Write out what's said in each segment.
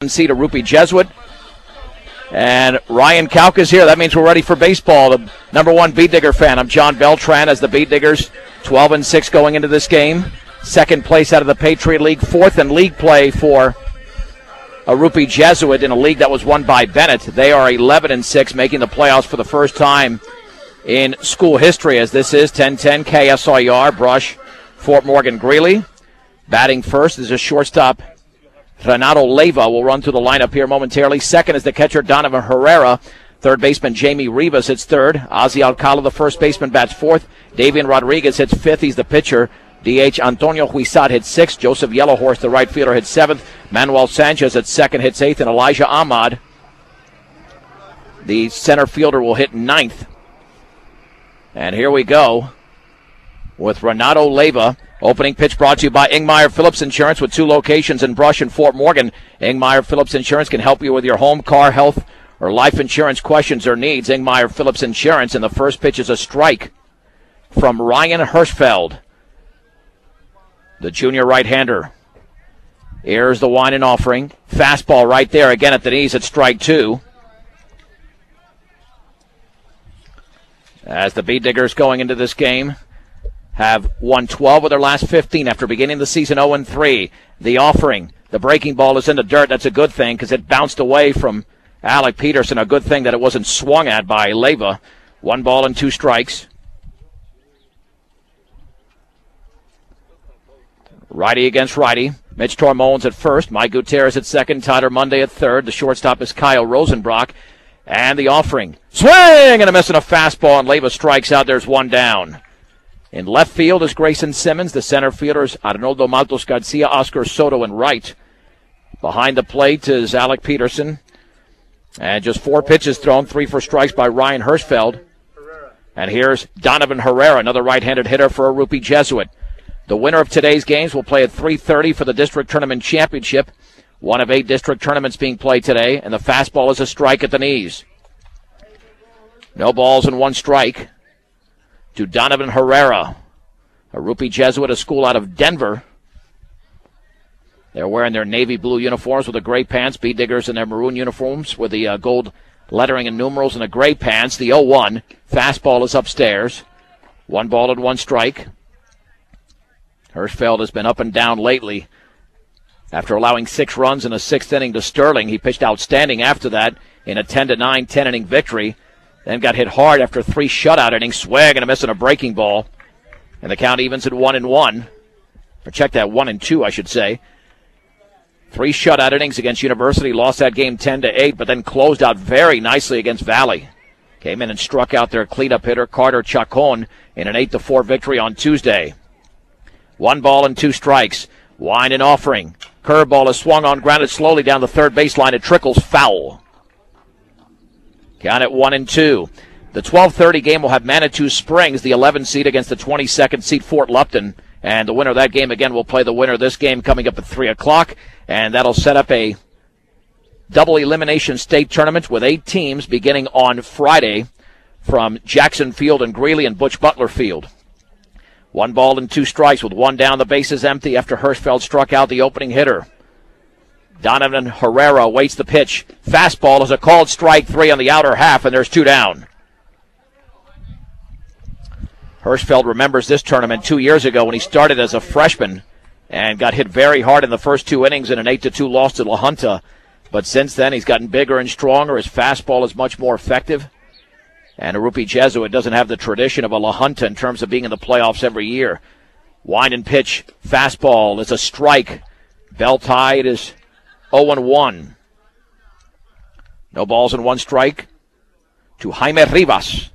seed Arrupe Jesuit. And Ryan Kauk is here. That means we're ready for baseball. The number one Beat Digger fan. I'm John Beltran as the Beat Diggers 12-6 going into this game. Second place out of the Patriot League. Fourth in league play for Arrupe Jesuit in a league that was won by Bennett. They are 11-6, making the playoffs for the first time in school history, as this is 10-10 KSIR, Brush, Fort Morgan, Greeley. Batting first is a shortstop, Renato Leyva, will run through the lineup here momentarily. Second is the catcher, Donovan Herrera. Third baseman, Jamie Rivas, hits third. Ozzy Alcala, the first baseman, bats fourth. Davian Rodriguez hits fifth. He's the pitcher. DH Antonio Huizat hits sixth. Joseph Yellowhorse, the right fielder, hits seventh. Manuel Sanchez at second hits eighth. And Elijah Ahmad, the center fielder, will hit ninth. And here we go with Renato Leyva. Opening pitch brought to you by Ingmeyer Phillips Insurance with 2 locations in Brush and Fort Morgan. Ingmeyer Phillips Insurance can help you with your home, car, health, or life insurance questions or needs. Ingmeyer Phillips Insurance. And the first pitch is a strike from Ryan Hirschfeld, the junior right-hander. Here's the wine and offering. Fastball right there, again at the knees at strike 2. As the Beat Diggers going into this game have won 12 of their last 15 after beginning the season 0-3. The offering, the breaking ball is in the dirt. That's a good thing because it bounced away from Alec Peterson. A good thing that it wasn't swung at by Leyva. 1 ball and 2 strikes. Righty against righty. Mitch Tormones at first. Mike Gutierrez at second. Tyler Monday at third. The shortstop is Kyle Rosenbrock. And the offering. Swing and a miss on a fastball, and Leyva strikes out. There's 1 down. In left field is Grayson Simmons. The center fielders, Arnoldo Maltos Garcia, Oscar Soto, and right. Behind the plate is Alec Peterson. And just 4 pitches thrown, 3 for strikes by Ryan Hirschfeld. And here's Donovan Herrera, another right-handed hitter for Arrupe Jesuit. The winner of today's games will play at 3:30 for the district tournament championship. 1 of 8 district tournaments being played today, and the fastball is a strike at the knees. No balls and 1 strike to Donovan Herrera. Arrupe Jesuit, a school out of Denver. They're wearing their navy blue uniforms with the gray pants. Beat Diggers in their maroon uniforms with the gold lettering and numerals and the gray pants. The 0-1. Fastball is upstairs. 1 ball and 1 strike. Hirschfeld has been up and down lately. After allowing 6 runs in the 6th inning to Sterling, he pitched outstanding after that in a 10-9 10-inning victory. Then got hit hard after 3 shutout innings. Swag and a miss on a breaking ball. And the count evens at 1-1. Or check that, 1-2, I should say. 3 shutout innings against University. Lost that game 10-8, but then closed out very nicely against Valley. Came in and struck out their cleanup hitter, Carter Chacon, in an 8-4 victory on Tuesday. 1 ball and 2 strikes. Wine and offering. Curveball is swung on, grounded slowly down the third baseline. It trickles foul. Count at 1-2. The 12:30 game will have Manitou Springs, the 11 seed, against the 22nd seed Fort Lupton. And the winner of that game, again, will play the winner of this game coming up at 3 o'clock. And that'll set up a double elimination state tournament with 8 teams beginning on Friday from Jackson Field and Greeley and Butch Butler Field. 1 ball and 2 strikes with 1 down. The base is empty after Hirschfeld struck out the opening hitter. Donovan Herrera waits the pitch. Fastball is a called strike 3 on the outer half, and there's 2 down. Hirschfeld remembers this tournament 2 years ago when he started as a freshman and got hit very hard in the first 2 innings in an 8-2 loss to La Junta. But since then, he's gotten bigger and stronger. His fastball is much more effective. And Arrupe Jesuit doesn't have the tradition of a La Junta in terms of being in the playoffs every year. Wind and pitch. Fastball is a strike. Bell tied is 0-1. No balls and 1 strike to Jaime Rivas.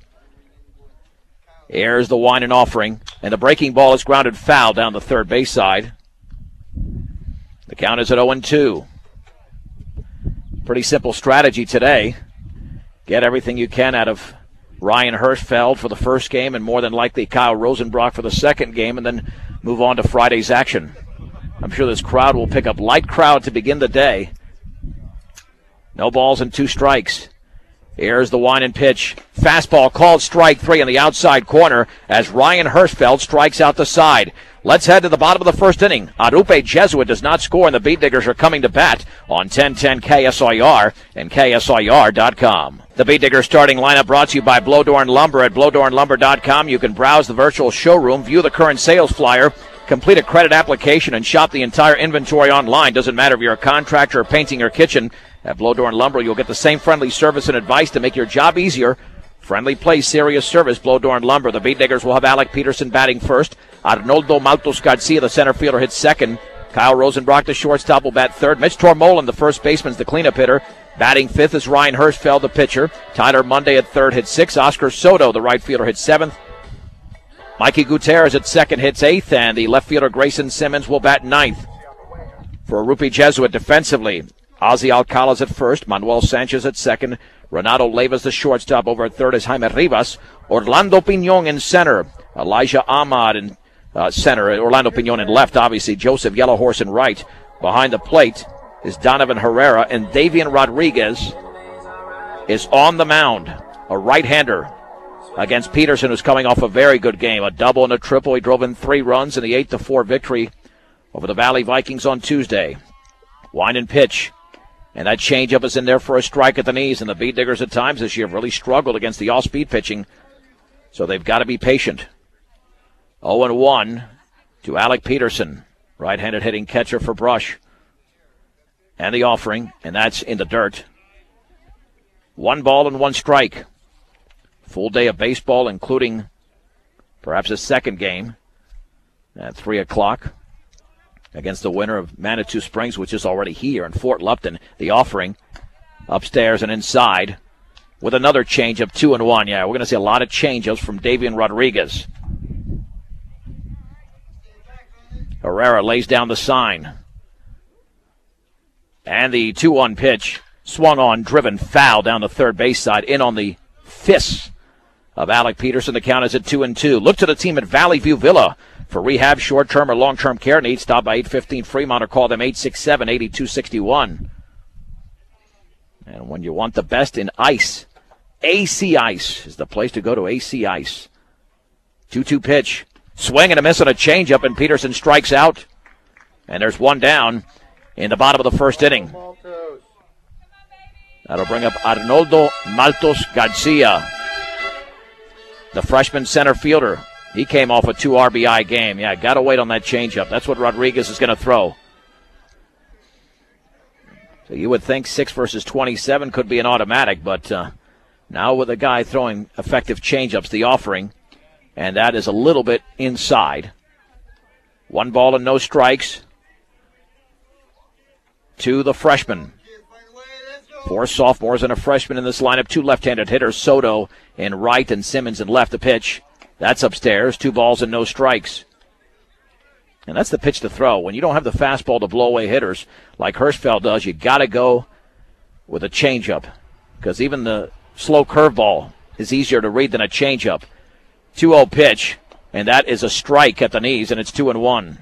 Here's the wine and offering. And the breaking ball is grounded foul down the third base side. The count is at 0-2. Pretty simple strategy today. Get everything you can out of Ryan Hirschfeld for the first game and more than likely Kyle Rosenbrock for the second game, and then move on to Friday's action. I'm sure this crowd will pick up light crowd to begin the day. No balls and 2 strikes. Here's the wind and pitch. Fastball called strike 3 in the outside corner as Ryan Hirschfeld strikes out the side. Let's head to the bottom of the first inning. Arrupe Jesuit does not score, and the Beat Diggers are coming to bat on 1010 KSIR and KSIR.com. The Beat Diggers starting lineup brought to you by Blodorn Lumber at blodornlumber.com. You can browse the virtual showroom, view the current sales flyer, complete a credit application, and shop the entire inventory online. Doesn't matter if you're a contractor or painting your kitchen. At Blodorn Lumber, you'll get the same friendly service and advice to make your job easier. Friendly place, serious service, Blodorn Lumber. The Beat Diggers will have Alec Peterson batting first. Arnoldo Maltos Garcia, the center fielder, hits second. Kyle Rosenbrock, the shortstop, will bat third. Mitch Tormolen, the first baseman, is the cleanup hitter. Batting fifth is Ryan Hirschfeld, the pitcher. Tyler Monday at third hits sixth. Oscar Soto, the right fielder, hits seventh. Mikey Gutierrez at second hits eighth. And the left fielder, Grayson Simmons, will bat ninth. For Arrupe Jesuit defensively, Ozzy Alcala's at first. Manuel Sanchez at second. Renato Leyva's the shortstop. Over at third is Jaime Rivas. Orlando Piñon in center. Elijah Ahmad in center. Orlando Piñon in left, obviously. Joseph Yellowhorse in right. Behind the plate is Donovan Herrera. And Davian Rodriguez is on the mound. A right-hander against Peterson, who's coming off a very good game. A double and a triple. He drove in 3 runs in the 8-4 victory over the Valley Vikings on Tuesday. Wind and pitch. And that changeup is in there for a strike at the knees. And the Beat Diggers at times this year have really struggled against the all-speed pitching. So they've got to be patient. 0-1 to Alec Peterson. Right-handed hitting catcher for Brush. And the offering. And that's in the dirt. 1 ball and 1 strike. Full day of baseball, including perhaps a second game at 3 o'clock. Against the winner of Manitou Springs, which is already here in Fort Lupton. The offering upstairs and inside with another changeup, 2-1. Yeah, we're going to see a lot of changeups from Davian Rodriguez. Herrera lays down the sign. And the 2-1 pitch swung on, driven foul down the third base side, in on the fists of Alec Peterson. The count is at 2-2. Look to the team at Valley View Villa for rehab, short-term, or long-term care needs. Stop by 815 Fremont or call them 867-8261. And when you want the best in ice, AC Ice is the place to go to. AC Ice. 2-2 pitch. Swing and a miss on a changeup, and Peterson strikes out. And there's 1 down in the bottom of the first inning. That'll bring up Arnoldo Maltos Garcia, the freshman center fielder. He came off a 2 RBI game. Yeah, got to wait on that changeup. That's what Rodriguez is going to throw. So you would think 6 versus 27 could be an automatic, but now with a guy throwing effective changeups, the offering, and that is a little bit inside. 1 ball and no strikes to the freshman. 4 sophomores and a freshman in this lineup. 2 left-handed hitters, Soto in right and Simmons in left. The pitch. That's upstairs. 2 balls and no strikes. And that's the pitch to throw. When you don't have the fastball to blow away hitters like Hirschfeld does, you got to go with a changeup, because even the slow curveball is easier to read than a changeup. 2-0 pitch, and that is a strike at the knees, and it's 2-1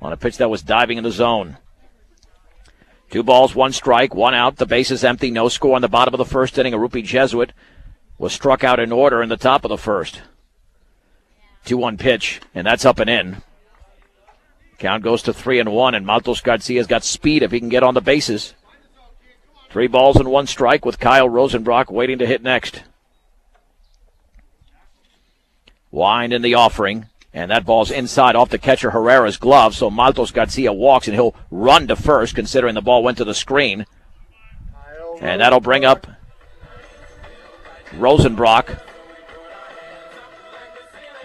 on a pitch that was diving in the zone. 2 balls, 1 strike, 1 out. The base is empty. No score on the bottom of the first inning. Arrupe Jesuit was struck out in order in the top of the first. 2-1 pitch, and that's up and in. Count goes to 3-1, and Maltos Garcia's got speed if he can get on the bases. 3 balls and 1 strike with Kyle Rosenbrock waiting to hit next. Wind in the offering, and that ball's inside off the catcher Herrera's glove, so Maltos Garcia walks, and he'll run to first, considering the ball went to the screen. And that'll bring up Rosenbrock.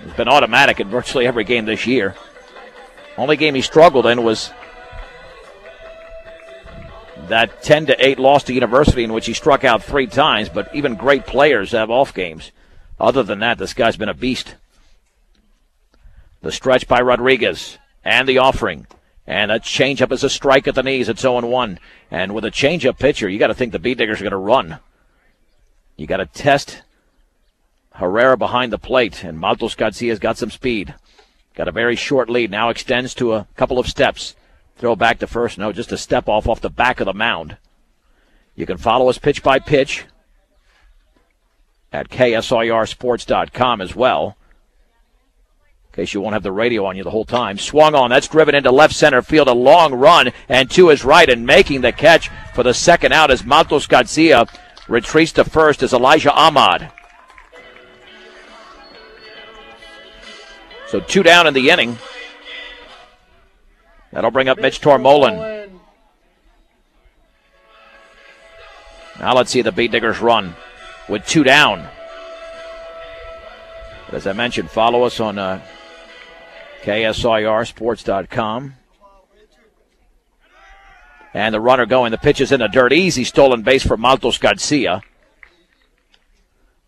It's been automatic in virtually every game this year. Only game he struggled in was that 10-8 loss to University, in which he struck out 3 times, but even great players have off games. Other than that, this guy's been a beast. The stretch by Rodriguez, and the offering. And that changeup is a strike at the knees. It's 0-1. And with a changeup pitcher, you got to think the Beat Diggers are going to run. You got to test Herrera behind the plate, and Maltos Garcia's got some speed. Got a very short lead. Now extends to a couple of steps. Throw back to first. No, just a step off the back of the mound. You can follow us pitch by pitch at KSIRsports.com as well, in case you won't have the radio on you the whole time. Swung on. That's driven into left center field. A long run, and to his right, and making the catch for the second out as Matos Garcia retreats to first is Elijah Ahmad. So 2 down in the inning. That'll bring up Mitch Tormolen. Now let's see the Beat Diggers run with 2 down. But as I mentioned, follow us on KSIRsports.com. And the runner going. The pitch is in the dirt. Easy stolen base for Matos Garcia.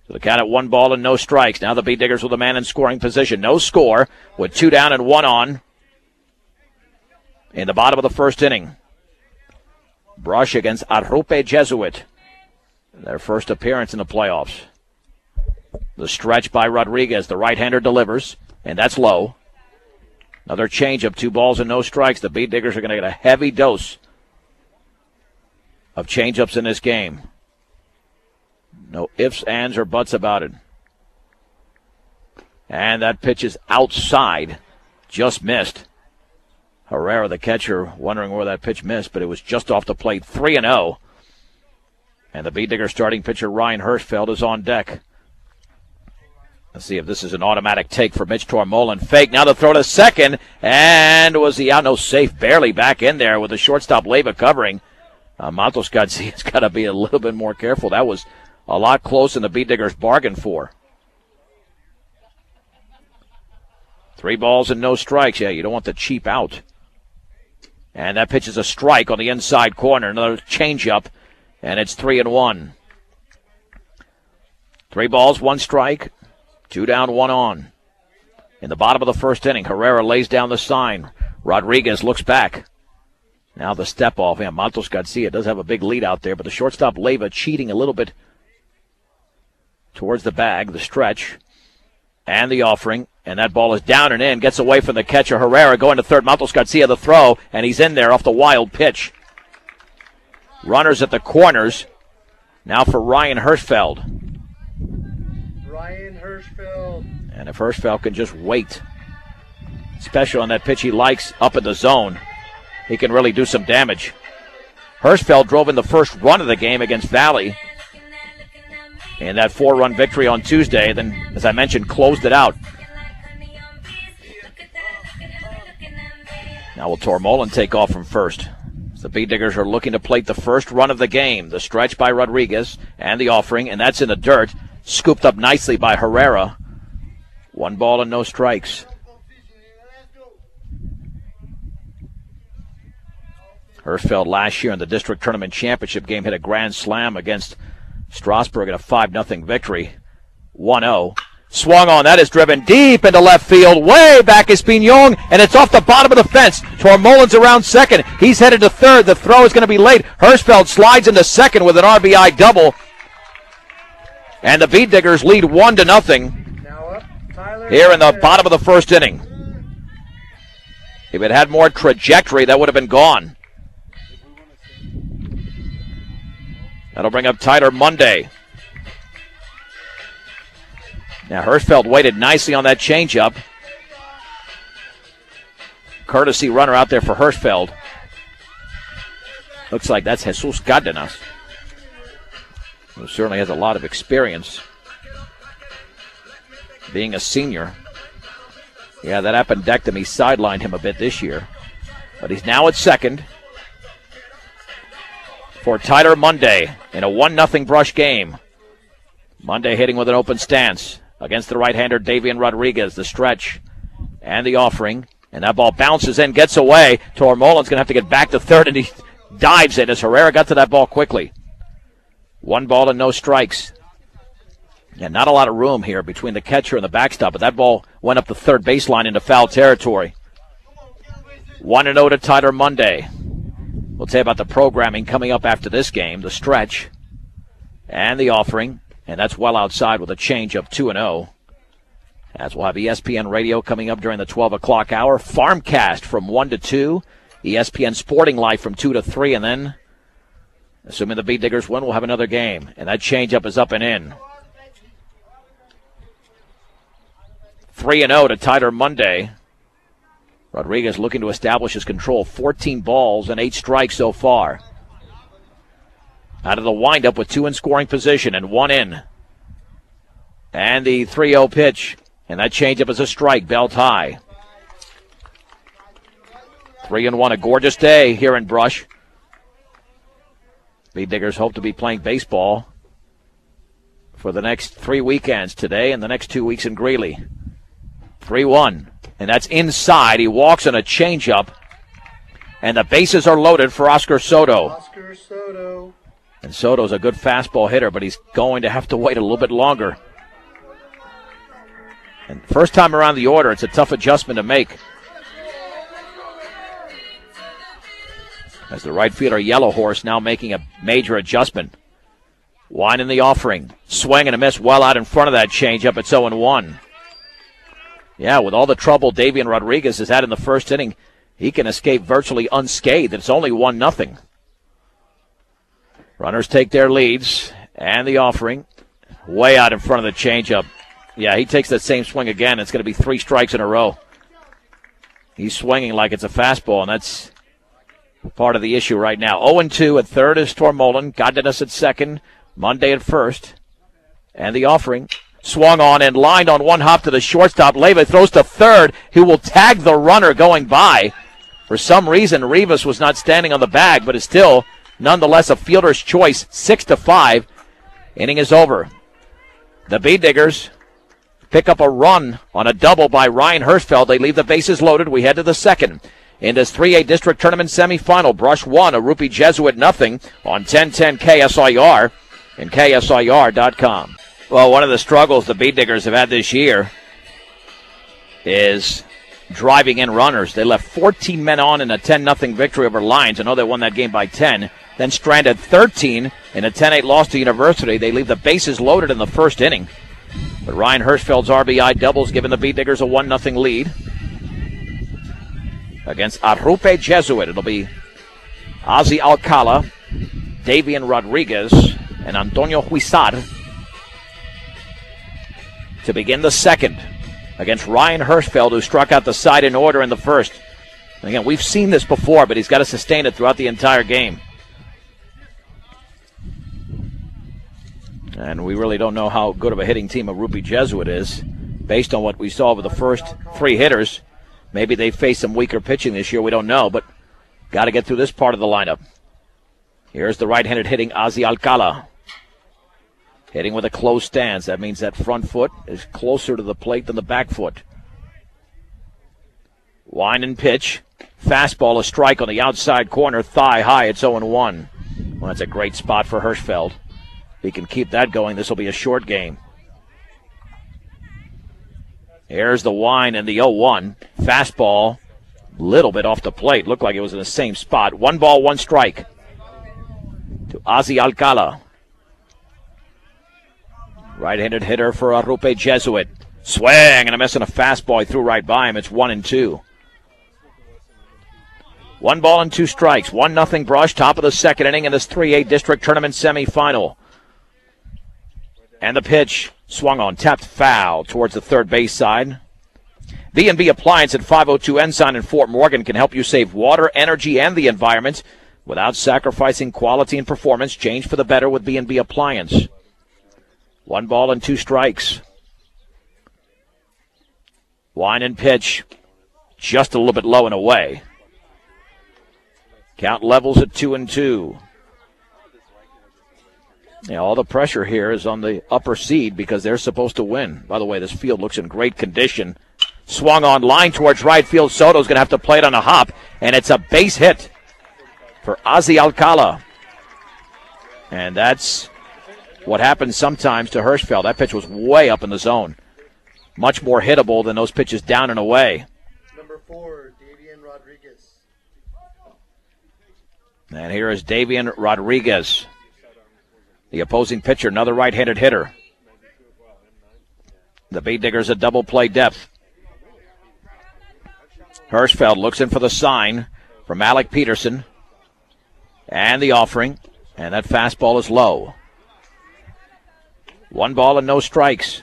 So the count at 1 ball and no strikes. Now the Beat Diggers with a man in scoring position. No score with 2 down and 1 on in the bottom of the first inning. Brush against Arrupe Jesuit. Their first appearance in the playoffs. The stretch by Rodriguez. The right-hander delivers, and that's low. Another changeup, 2 balls and no strikes. The Beat Diggers are going to get a heavy dose of changeups in this game. No ifs, ands, or buts about it. And that pitch is outside. Just missed. Herrera, the catcher, wondering where that pitch missed, but it was just off the plate. 3-0. And the Beat Diggers starting pitcher Ryan Hirschfeld is on deck. Let's see if this is an automatic take for Mitch Tormolen. Fake. Now the throw to second. And was he out? No, safe. Barely back in there with the shortstop Leyva covering. Matos Garcia's got to be a little bit more careful. That was a lot closer than the Beat Diggers bargained for. 3 balls and no strikes. Yeah, you don't want the cheap out. And that pitch is a strike on the inside corner. Another changeup, and it's 3-1. 3 balls, 1 strike, 2 down, 1 on. In the bottom of the first inning, Herrera lays down the sign. Rodriguez looks back. Now the step off. Yeah, Matos Garcia does have a big lead out there, but the shortstop Leyva cheating a little bit towards the bag, the stretch, and the offering. And that ball is down and in, gets away from the catcher. Herrera going to third. Matos Garcia the throw, and he's in there off the wild pitch. Runners at the corners. Now for Ryan Hirschfeld. Ryan Hirschfeld. And if Hirschfeld can just wait, especially on that pitch he likes up in the zone, he can really do some damage. Hirschfeld drove in the first run of the game against Valley in that 4-run victory on Tuesday. Then, as I mentioned, closed it out. Now will Tormolen take off from first. The Beat Diggers are looking to plate the first run of the game. The stretch by Rodriguez and the offering, and that's in the dirt. Scooped up nicely by Herrera. 1 ball and no strikes. Hirschfeld last year in the district tournament championship game hit a grand slam against Strasburg in a 5-0 victory. 1-0. Swung on. That is driven deep into left field. Way back is Piñon, and it's off the bottom of the fence. Tormolen's around second. He's headed to third. The throw is going to be late. Hirschfeld slides into second with an RBI double. And the Beat Diggers lead 1-0 Now up, Tyler here in the bottom of the first inning. If it had more trajectory, that would have been gone. That'll bring up Tyler Monday. Now Hirschfeld waited nicely on that changeup. Courtesy runner out there for Hirschfeld. Looks like that's Jesus Cardenas, who certainly has a lot of experience being a senior. Yeah, that appendectomy sidelined him a bit this year. But he's now at second for Tyler Monday in a 1-0 Brush game. Monday hitting with an open stance against the right-hander Davian Rodriguez. The stretch and the offering. And that ball bounces in, gets away. Tormolen's going to have to get back to third, and he dives it as Herrera got to that ball quickly. 1 ball and no strikes. And not a lot of room here between the catcher and the backstop, but that ball went up the third baseline into foul territory. 1-0 to Tyler Monday. We'll tell you about the programming coming up after this game. The stretch and the offering. And that's well outside with a change of 2-0. As we'll have ESPN Radio coming up during the 12 o'clock hour. Farmcast from 1 to 2. ESPN Sporting Life from 2 to 3. And then, assuming the Beat Diggers win, we'll have another game. And that changeup is up and in. 3-0 to Tyler Monday. Rodriguez looking to establish his control. 14 balls and 8 strikes so far. Out of the windup with 2 in scoring position and 1 in. And the 3-0 pitch. And that changeup is a strike, belt high. 3-1, a gorgeous day here in Brush. Bee Diggers hope to be playing baseball for the next 3 weekends, today and the next 2 weeks in Greeley. 3-1, and that's inside. He walks on a changeup, and the bases are loaded for Oscar Soto. Oscar Soto. And Soto's a good fastball hitter, but he's going to have to wait a little bit longer. And first time around the order, it's a tough adjustment to make. As the right fielder, Yellow Horse, now making a major adjustment. Wine in the offering. Swing and a miss well out in front of that changeup. It's 0-1. Yeah, with all the trouble Davian Rodriguez has had in the first inning, he can escape virtually unscathed. It's only 1-0. Runners take their leads. And the offering. Way out in front of the changeup. Yeah, he takes that same swing again. It's going to be 3 strikes in a row. He's swinging like it's a fastball, and that's part of the issue right now. 0-2 at third is Tormolen. Godinez at second. Monday at first. And the offering. Swung on and lined on one hop to the shortstop. Leyva throws to third, who will tag the runner going by. For some reason, Rivas was not standing on the bag, but is still, nonetheless, a fielder's choice. 6-5. Inning is over. The Bee Diggers pick up a run on a double by Ryan Hirschfeld. They leave the bases loaded. We head to the second. In this 3A District Tournament semifinal, Brush 1, Arrupe Jesuit nothing on 1010 KSIR and KSIR.com. Well, one of the struggles the Bee Diggers have had this year is driving in runners. They left 14 men on in a 10-0 victory over Lions. I know they won that game by 10. Then stranded 13 in a 10-8 loss to University. They leave the bases loaded in the first inning. But Ryan Hirschfeld's RBI doubles giving the Bee Diggers a 1-0 lead. Against Arrupe Jesuit, it'll be Ozzy Alcala, Davian Rodriguez, and Antonio Huizar to begin the second against Ryan Hirschfeld, who struck out the side in order in the first. And again, we've seen this before, but he's got to sustain it throughout the entire game. And we really don't know how good of a hitting team Arrupe Jesuit is. Based on what we saw with the first 3 hitters, maybe they face some weaker pitching this year. We don't know, but got to get through this part of the lineup. Here's the right-handed hitting Ozzy Alcala. Hitting with a closed stance. That means that front foot is closer to the plate than the back foot. Wind and pitch. Fastball, a strike on the outside corner. Thigh high. It's 0-1. Well, that's a great spot for Hirschfeld. If he can keep that going, this will be a short game. Here's the wind and the 0-1. Fastball, little bit off the plate. Looked like it was in the same spot. 1 ball, 1 strike to Ozzy Alcala. Right-handed hitter for Arrupe Jesuit. Swing and a miss on a fastball. He threw right by him. It's 1-2. 1 ball and 2 strikes. 1-0 Brush. Top of the second inning in this 3A District Tournament semifinal. And the pitch swung on, tapped foul towards the third base side. B&B Appliance at 502 Ensign in Fort Morgan can help you save water, energy, and the environment without sacrificing quality and performance. Change for the better with B&B Appliance. 1 ball and 2 strikes. Wind and pitch, just a little bit low and away. Count levels at 2-2. Yeah, all the pressure here is on the upper seed because they're supposed to win. By the way, this field looks in great condition. Swung on line towards right field. Soto's going to have to play it on a hop, and it's a base hit for Ozzy Alcala. And that's what happens sometimes to Hirschfeld. That pitch was way up in the zone. Much more hittable than those pitches down and away. Number 4, Davian Rodriguez. And here is Davian Rodriguez, the opposing pitcher, another right-handed hitter. The Bee Diggers a double play depth. Hirschfeld looks in for the sign from Alec Peterson. And the offering. And that fastball is low. 1 ball and no strikes.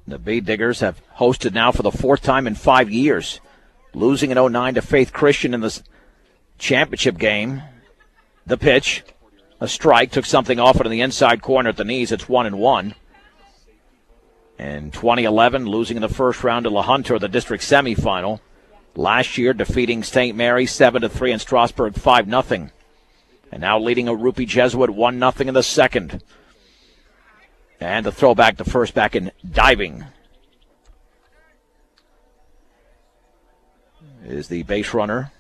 The Bee Diggers have hosted now for the fourth time in 5 years, losing in 09 to Faith Christian in the championship game. The pitch, a strike, took something off it in the inside corner at the knees. It's 1-1. In 2011, losing in the first round to La Hunter, the district semifinal. Last year, defeating St. Mary 7-3 and Strasburg 5-0. And now leading Arrupe Jesuit 1-0 in the second. And the throwback to first back in diving is the base runner,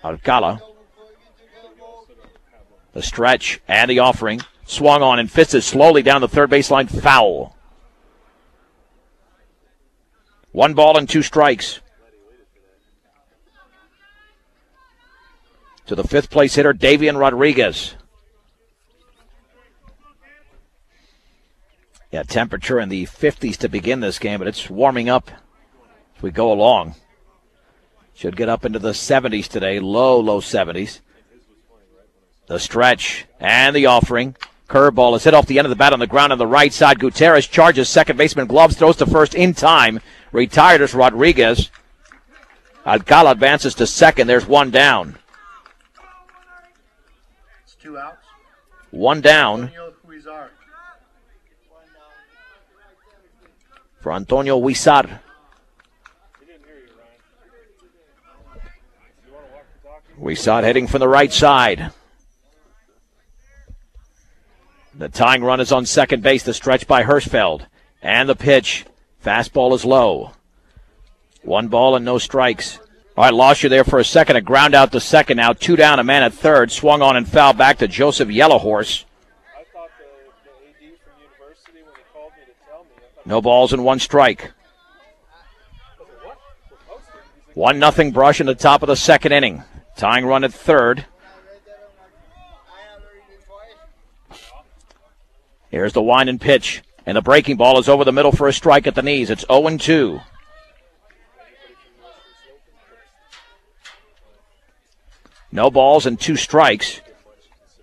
Alcala. The stretch and the offering. Swung on and fisted slowly down the third baseline. Foul. 1 ball and 2 strikes. To the fifth place hitter, Davian Rodriguez. Yeah, temperature in the 50s to begin this game, but it's warming up as we go along. Should get up into the 70s today, low 70s. The stretch and the offering. Curveball is hit off the end of the bat on the ground on the right side. Gutierrez charges second baseman gloves, throws to first in time. Retired as Rodriguez. Alcala advances to second. There's 1 down. It's 2 outs. 1 down for Antonio Huizar. Huizar heading from the right side. The tying run is on second base. The stretch by Hirschfeld. And the pitch. Fastball is low. 1 ball and no strikes. All right, lost you there for a second. A ground out to second now. 2 down, a man at third. Swung on and fouled back to Joseph Yellowhorse. I thought the AD from University, when he called me to tell me. No balls and 1 strike. 1-0 Brush in the top of the second inning. Tying run at third. Here's the wind and pitch. And the breaking ball is over the middle for a strike at the knees. It's 0-2. No balls and 2 strikes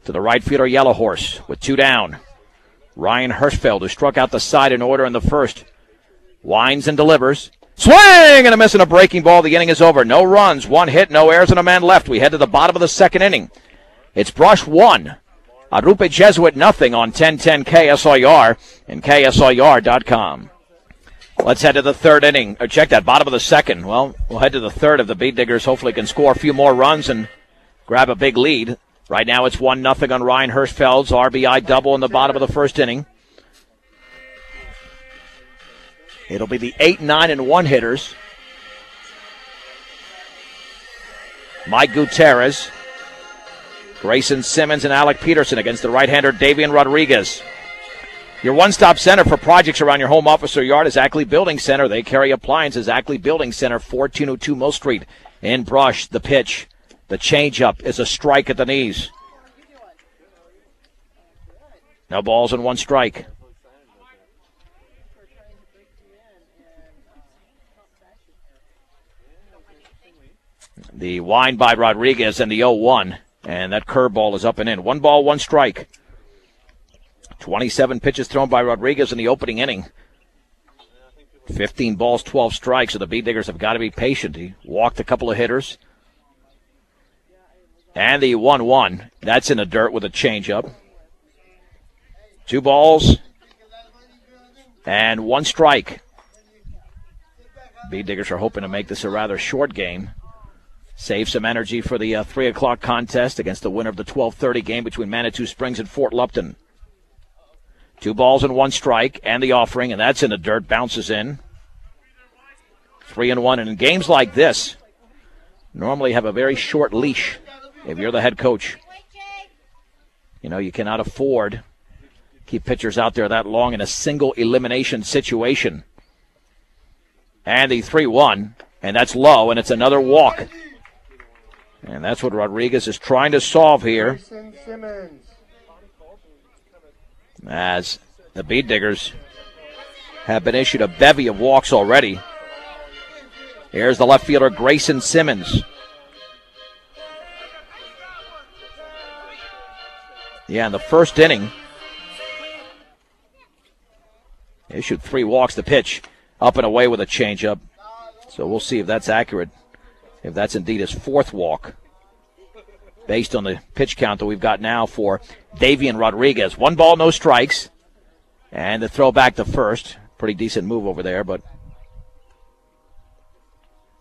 to the right fielder Yellowhorse with 2 down. Ryan Hirschfeld, who struck out the side in order in the first, winds and delivers. Swing and a miss and a breaking ball. The inning is over. No runs, 1 hit, no errors, and a man left. We head to the bottom of the second inning. It's Brush 1. Arrupe Jesuit 0 on 1010 KSIR and KSIR.com. Let's head to the third inning. Or check that, bottom of the second. Well, we'll head to the third if the Bee Diggers hopefully can score a few more runs and grab a big lead. Right now it's 1-0 on Ryan Hirschfeld's RBI double in the bottom of the first inning. It'll be the 8, 9, and 1 hitters. Mike Gutierrez, Grayson Simmons, and Alec Peterson against the right-hander Davian Rodriguez. Your one-stop center for projects around your home, office, or yard is Ackley Building Center. They carry appliances. Ackley Building Center, 1402 Mill Street in Brush. The pitch, the changeup is a strike at the knees. No balls and 1 strike. The wind by Rodriguez and the 0-1. And that curveball is up and in. 1 ball, 1 strike. 27 pitches thrown by Rodriguez in the opening inning. 15 balls, 12 strikes. So the Bee Diggers have got to be patient. He walked a couple of hitters. And the 1-1. That's in the dirt with a changeup. 2 balls and 1 strike. Bee Diggers are hoping to make this a rather short game. Save some energy for the 3 o'clock contest against the winner of the 12:30 game between Manitou Springs and Fort Lupton. 2 balls and 1 strike, and the offering, and that's in the dirt, bounces in. 3-1, and in games like this, normally have a very short leash if you're the head coach. You know, you cannot afford keep pitchers out there that long in a single elimination situation. And the 3-1, and that's low, and it's another walk. And that's what Rodriguez is trying to solve here. As the Bee Diggers have been issued a bevy of walks already. Here's the left fielder, Grayson Simmons. Yeah, in the first inning, issued 3 walks. The pitch up and away with a changeup. So we'll see if that's accurate, if that's indeed his 4th walk, based on the pitch count that we've got now for Davian Rodriguez. 1 ball, no strikes. And the throw back to first. Pretty decent move over there, but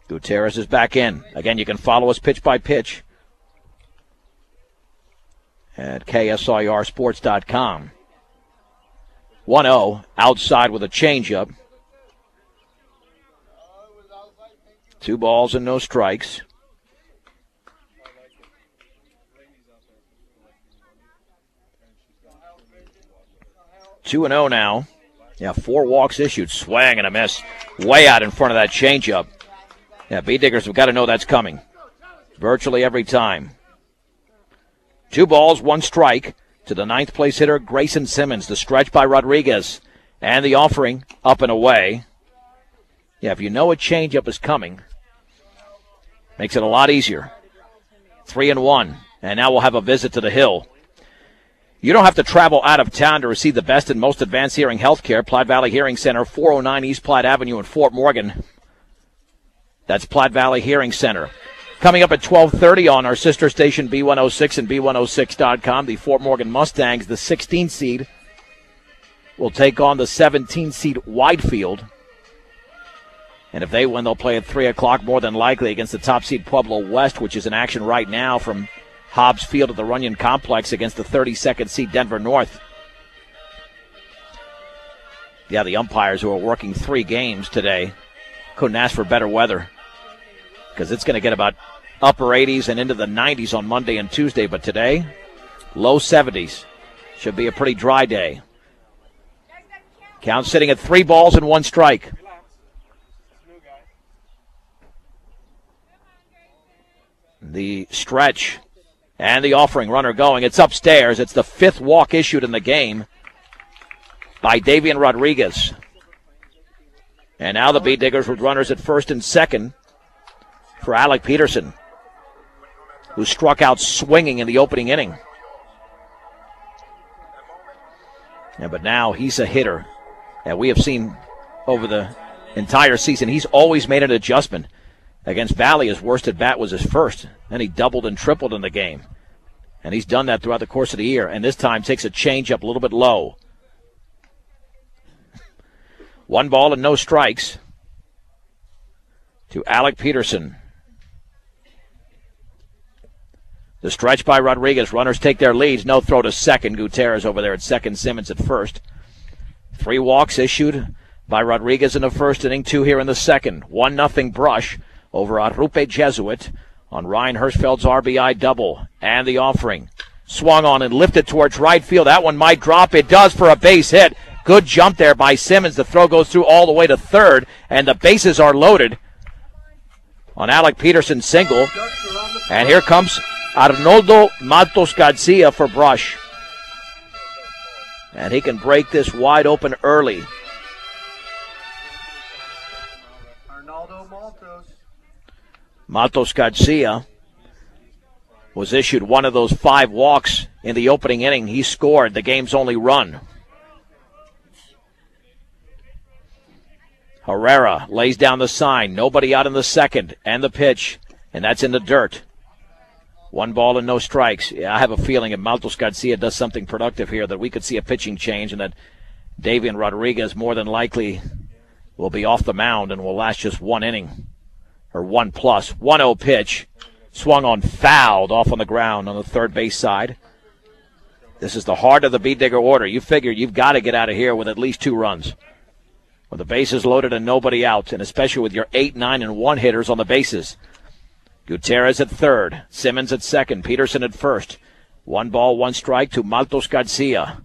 Gutierrez is back in. Again, you can follow us pitch by pitch at KSIRsports.com. 1-0, outside with a changeup. 2 balls and no strikes. Two and 0 now. Yeah, 4 walks issued. Swing and a miss. Way out in front of that changeup. Yeah, B-Diggers have got to know that's coming. Virtually every time. 2 balls, 1 strike to the 9th place hitter, Grayson Simmons. The stretch by Rodriguez. And the offering up and away. Yeah, if you know a changeup is coming, makes it a lot easier. 3-1. And now we'll have a visit to the Hill. You don't have to travel out of town to receive the best and most advanced hearing health care. Platte Valley Hearing Center, 409 East Platte Avenue in Fort Morgan. That's Platte Valley Hearing Center. Coming up at 12:30 on our sister station B106 and B106.com, the Fort Morgan Mustangs, the 16 seed, will take on the 17 seed Widefield. And if they win, they'll play at 3 o'clock, more than likely, against the top seed Pueblo West, which is in action right now from Hobbs Field at the Runyon Complex against the 32nd seed Denver North. Yeah, the umpires who are working 3 games today couldn't ask for better weather, because it's going to get about upper 80s and into the 90s on Monday and Tuesday. But today, low 70s. Should be a pretty dry day. Count sitting at 3 balls and 1 strike. The stretch and the offering, runner going. It's upstairs. It's the 5th walk issued in the game by Davian Rodriguez. And now the B-Diggers with runners at first and second for Alec Peterson, who struck out swinging in the opening inning. Yeah, but now he's a hitter that we have seen over the entire season. He's always made an adjustment. Against Valley, his worst at bat was his first. Then he doubled and tripled in the game. And he's done that throughout the course of the year. And this time takes a change up a little bit low. 1 ball and no strikes to Alec Peterson. The stretch by Rodriguez. Runners take their leads. No throw to second. Gutierrez over there at second. Simmons at first. 3 walks issued by Rodriguez in the first inning. 2 here in the second. 1-0 brush over Arrupe Jesuit on Ryan Hirschfeld's RBI double. And the offering. Swung on and lifted towards right field. That one might drop. It does for a base hit. Good jump there by Simmons. The throw goes through all the way to third. And the bases are loaded on Alec Peterson's single. And here comes Arnoldo Matos Garcia for brush. And he can break this wide open early. Matos Garcia was issued one of those 5 walks in the opening inning. He scored the game's only run. Herrera lays down the sign. Nobody out in the second. And the pitch. And that's in the dirt. 1 ball and no strikes. Yeah, I have a feeling if Matos Garcia does something productive here, that we could see a pitching change, and that Davian Rodriguez more than likely will be off the mound and will last just 1 inning. Or 1+. 1-0 pitch. Swung on, fouled off on the ground on the third base side. This is the heart of the B-Digger order. You figure you've got to get out of here with at least 2 runs. With the bases loaded and nobody out, and especially with your 8, 9, and 1 hitters on the bases. Gutierrez at third. Simmons at second. Peterson at first. 1 ball, 1 strike to Matos Garcia.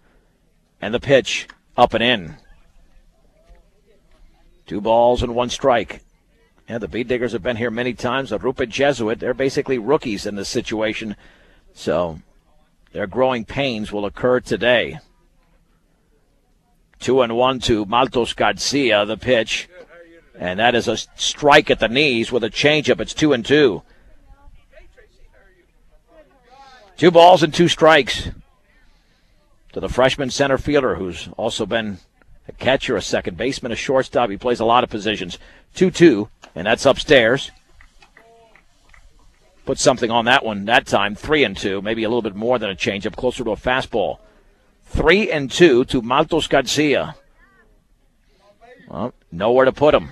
And the pitch up and in. 2 balls and 1 strike. Yeah, the B-Diggers have been here many times. Arrupe Jesuit, they're basically rookies in this situation. So their growing pains will occur today. 2-1 to Matos Garcia, the pitch. And that is a strike at the knees with a changeup. It's 2-2. 2 balls and 2 strikes to the freshman center fielder, who's also been a catcher, a second baseman, a shortstop. He plays a lot of positions. 2-2, and that's upstairs. Put something on that one that time. 3-2, maybe a little bit more than a changeup, closer to a fastball. 3-2 to Maltos Garcia. Well, nowhere to put him.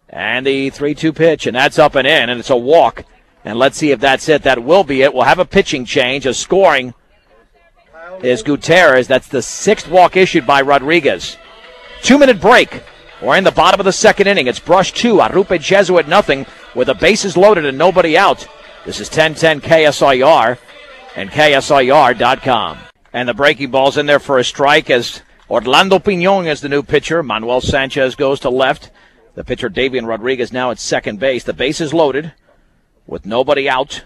And the 3-2 pitch, and that's up and in, and it's a walk. And let's see if that's it. That will be it. We'll have a pitching change. A scoring is Gutierrez. That's the 6th walk issued by Rodriguez. 2-minute break. We're in the bottom of the second inning. It's Brush 2, Arrupe Jesuit nothing, with the bases loaded and nobody out. This is 1010 KSIR and KSIR.com. And the breaking ball's in there for a strike as Orlando Piñon is the new pitcher. Manuel Sanchez goes to left. The pitcher, Davian Rodriguez, now at second base. The base is loaded with nobody out.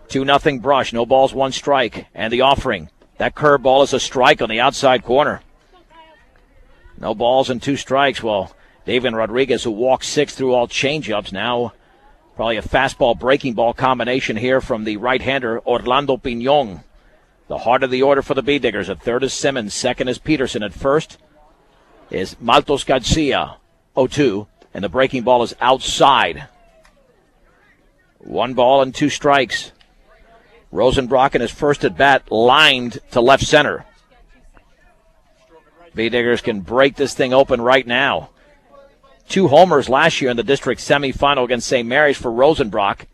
2-0 Brush. No balls, 1 strike. And the offering. That curveball is a strike on the outside corner. No balls and 2 strikes. Well, Davian Rodriguez, who walked 6 through all changeups, now probably a fastball breaking ball combination here from the right-hander Orlando Piñon. The heart of the order for the B-Diggers. At third is Simmons. Second is Peterson. At first is Maltos Garcia. 0-2. And the breaking ball is outside. 1 ball and 2 strikes. Rosenbrock in his first at bat lined to left center. B-Diggers can break this thing open right now. 2 homers last year in the district semifinal against St. Mary's for Rosenbrock.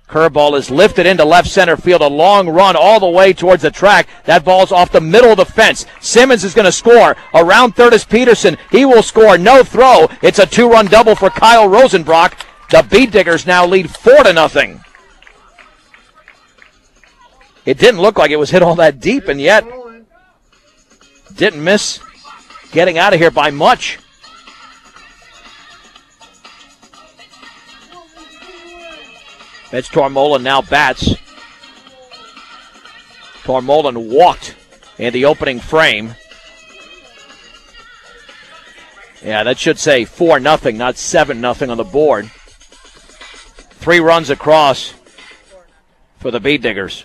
Curveball is lifted into left center field. A long run all the way towards the track. That ball's off the middle of the fence. Simmons is going to score. Around third is Peterson. He will score. No throw. It's a 2-run double for Kyle Rosenbrock. The B-Diggers now lead 4-0. It didn't look like it was hit all that deep, and yet didn't miss getting out of here by much. Mitch Tormolen now bats. Tormolen walked in the opening frame. Yeah, that should say 4-0, not 7-0 on the board. 3 runs across for the B-Diggers.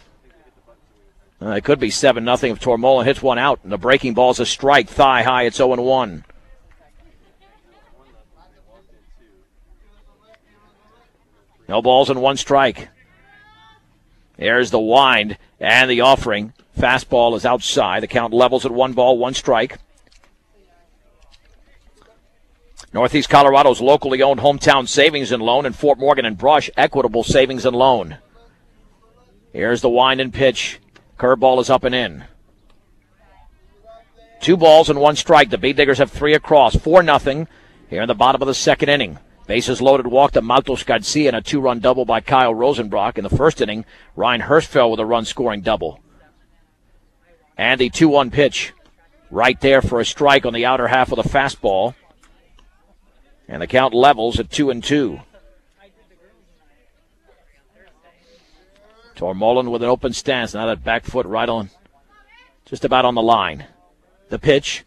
It could be 7-0 if Tormolen hits one out, and the breaking ball is a strike, thigh high. It's 0-1. No balls and 1 strike. There's the wind and the offering. Fastball is outside. The count levels at 1 ball, 1 strike. Northeast Colorado's locally owned Hometown Savings and Loan, and Fort Morgan and Brush Equitable Savings and Loan. Here's the wind and pitch. Curveball is up and in. 2 balls and 1 strike. The B-Diggers have 3 across. 4-0 here in the bottom of the second inning. Bases loaded walk to Maltos Garcia and a 2-run double by Kyle Rosenbrock. In the first inning, Ryan Hirschfeld with a run-scoring double. And the 2-1 pitch right there for a strike on the outer half of the fastball. And the count levels at 2-2. Tormolen with an open stance. Now that back foot right on, just about on the line. The pitch.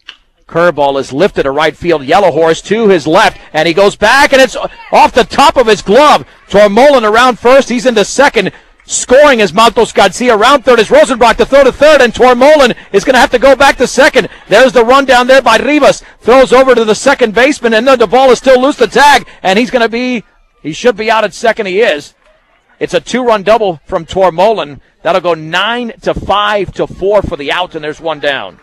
Curveball is lifted to right field. Yellow Horse to his left, and he goes back, and it's off the top of his glove. Tormolen around first. He's into second. Scoring is Maltos Garcia. Around third is Rosenbrock to throw to third, and Tormolen is going to have to go back to second. There's the run down there by Rivas. Throws over to the second baseman, and then the ball is still loose to tag, and he should be out at second. He is. It's a 2-run double from Tormolen. That'll go 9-5-4 for the out, and there's 1 down.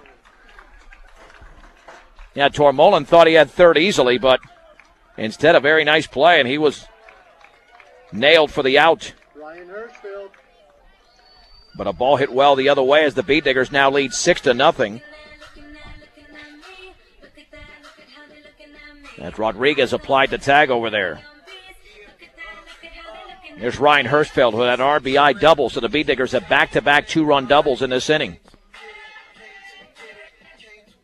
Yeah, Tormolen thought he had third easily, but instead a very nice play, and he was nailed for the out. Ryan Hirschfeld. But a ball hit well the other way as the B-Diggers now lead 6-0. As Rodriguez applied the tag over there. There's Ryan Hirschfeld with an RBI double, so the B-Diggers have back-to-back 2-run doubles in this inning.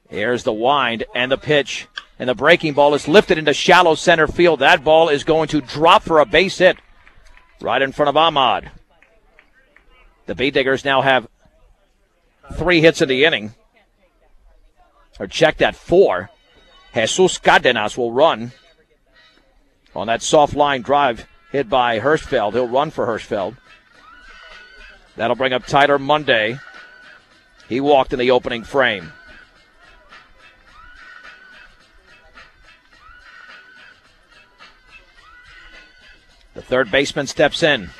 Here's the wind and the pitch, and the breaking ball is lifted into shallow center field. That ball is going to drop for a base hit right in front of Ahmad. The B-Diggers now have 3 hits in the inning. Or checked at 4. Jesus Cardenas will run on that soft line drive hit by Hirschfeld. He'll run for Hirschfeld. That'll bring up Tyler Monday. He walked in the opening frame. The third baseman steps in.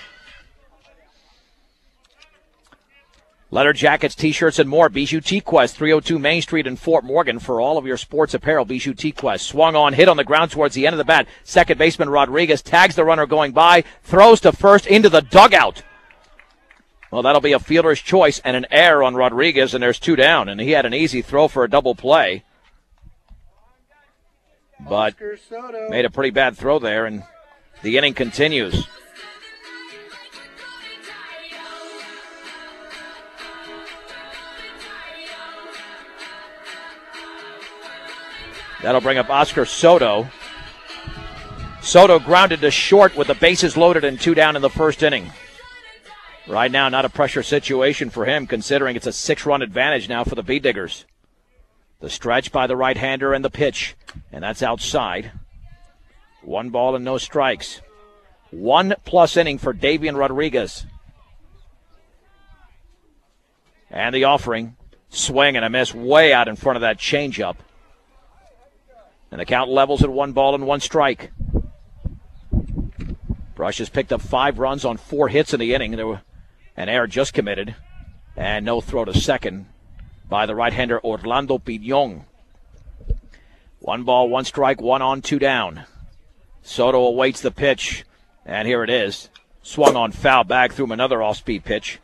Letter jackets, T-shirts, and more. Bijoutier Quest, 302 Main Street in Fort Morgan for all of your sports apparel. Bijoutier Quest. Swung on, hit on the ground towards the end of the bat. Second baseman Rodriguez tags the runner going by, throws to first into the dugout. Well, that'll be a fielder's choice and an error on Rodriguez, and there's 2 down. And he had an easy throw for a double play. But made a pretty bad throw there, and the inning continues. That'll bring up Oscar Soto. Soto grounded to short with the bases loaded and 2 down in the first inning. Right now, not a pressure situation for him, considering it's a 6-run advantage now for the B-Diggers. The stretch by the right-hander and the pitch, and that's outside. 1 ball and no strikes. 1+ inning for Davian Rodriguez. And the offering, swing and a miss way out in front of that changeup. And the count levels at 1 ball and 1 strike. Brush has picked up 5 runs on 4 hits in the inning. There were an error just committed. And no throw to second by the right-hander Orlando Piñon. 1 ball, 1 strike, 1 on, 2 down. Soto awaits the pitch. And here it is. Swung on foul back, threw him another off-speed pitch.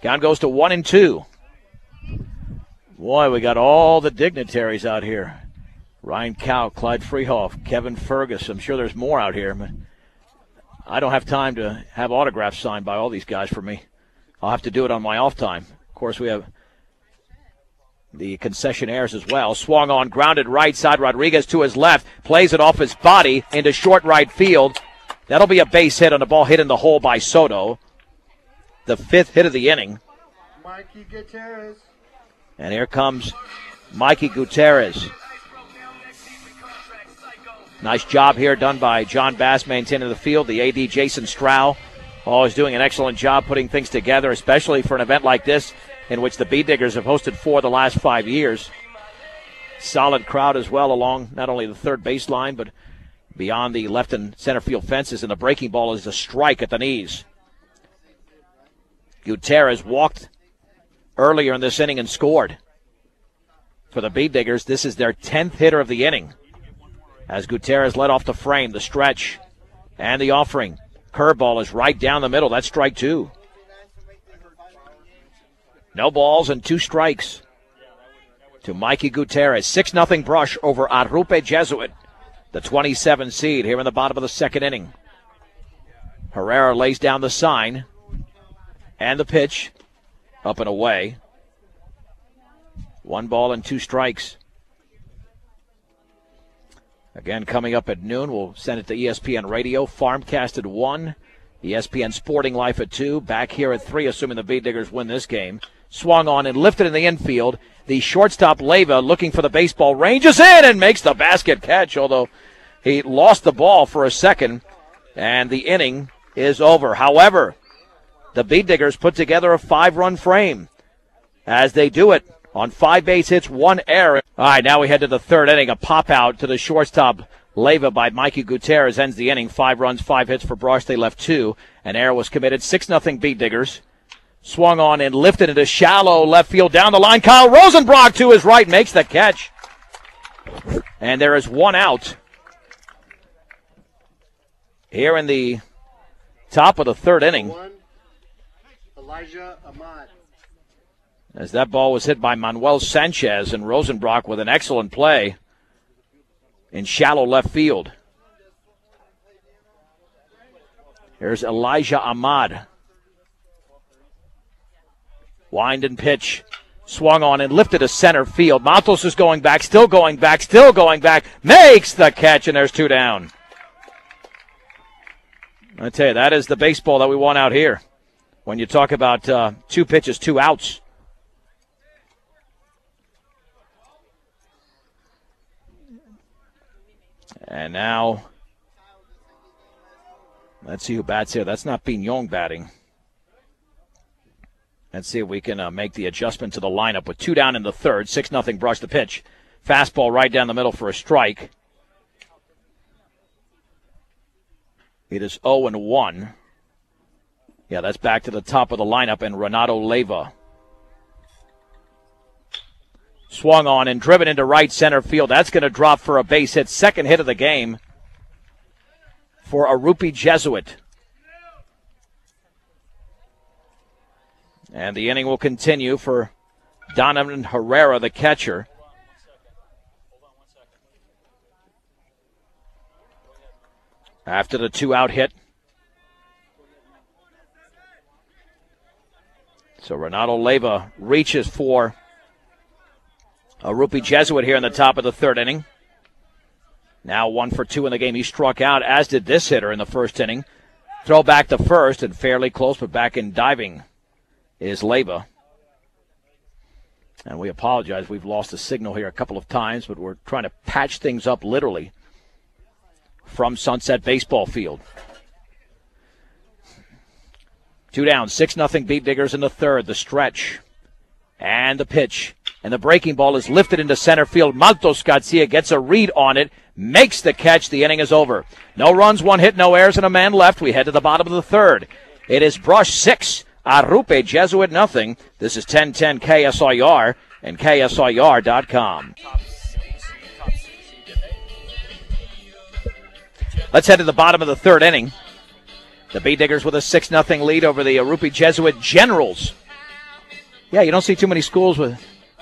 Count goes to 1-2. Boy, we got all the dignitaries out here. Ryan Cow, Clyde Freehoff, Kevin Fergus. I'm sure there's more out here. But I don't have time to have autographs signed by all these guys for me. I'll have to do it on my off time. Of course, we have the concessionaires as well. Swung on, grounded right side. Rodriguez to his left. Plays it off his body into short right field. That'll be a base hit on a ball hit in the hole by Soto. The 5th hit of the inning. Mikey Gutierrez. And here comes Mikey Gutierrez. Nice job here done by John Bass maintaining the field. The AD, Jason Strow, always doing an excellent job putting things together, especially for an event like this in which the B-Diggers have hosted 4 the last 5 years. Solid crowd as well along not only the third baseline, but beyond the left and center field fences. And the breaking ball is a strike at the knees. Gutierrez walked earlier in this inning and scored. For the B-Diggers, this is their 10th hitter of the inning. As Gutierrez led off the frame, the stretch, and the offering. Curveball is right down the middle. That's strike 2. No balls and 2 strikes to Mikey Gutierrez. 6-0 brush over Arrupe Jesuit, the 27 seed here in the bottom of the second inning. Herrera lays down the sign and the pitch. Up and away. 1 ball and 2 strikes. Again, coming up at noon, we'll send it to ESPN Radio. Farmcast at 1. ESPN Sporting Life at 2. Back here at 3, assuming the B-Diggers win this game. Swung on and lifted in the infield. The shortstop, Leyva, looking for the baseball, ranges in and makes the basket catch, although he lost the ball for a second, and the inning is over. However, the B-Diggers put together a 5-run frame as they do it on 5 base hits, 1 error. All right, now we head to the third inning. A pop-out to the shortstop, Leyva, by Mikey Gutierrez ends the inning. 5 runs, 5 hits for Brush. They left 2. An error was committed. 6-0 B-Diggers. Swung on and lifted into shallow left field down the line. Kyle Rosenbrock to his right makes the catch. And there is 1 out here in the top of the third inning. Elijah Ahmad. As that ball was hit by Manuel Sanchez, and Rosenbrock with an excellent play in shallow left field. Here's Elijah Ahmad. Wind and pitch. Swung on and lifted to center field. Matos is going back, still going back, still going back. Makes the catch, and there's 2 down. I tell you, that is the baseball that we want out here. When you talk about 2 pitches, 2 outs. And now, let's see who bats here. That's not Piñon batting. Let's see if we can make the adjustment to the lineup with 2 down in the third. 6-0 Brush the pitch. Fastball right down the middle for a strike. It is 0-1. Yeah, that's back to the top of the lineup, and Renato Leyva. Swung on and driven into right center field. That's going to drop for a base hit. Second hit of the game for Arrupe Jesuit. And the inning will continue for Donovan Herrera, the catcher. After the 2-out hit. So Renato Leyva reaches for Arrupe Jesuit here in the top of the third inning. Now 1 for 2 in the game. He struck out, as did this hitter in the first inning. Throw back to first, and fairly close, but back in diving is Leyva. And we apologize. We've lost the signal here a couple of times, but we're trying to patch things up literally from Sunset Baseball Field. 2 down, 6-0 Beat Diggers in the third. The stretch and the pitch. And the breaking ball is lifted into center field. Maltos Garcia gets a read on it, makes the catch. The inning is over. No runs, 1 hit, no errors, and a man left. We head to the bottom of the third. It is Brush 6, Arrupe Jesuit 0. This is 1010 KSIR and KSIR.com. Let's head to the bottom of the third inning. The Beat Diggers with a 6-0 lead over the Arrupe Jesuit Generals. Yeah, you don't see too many schools with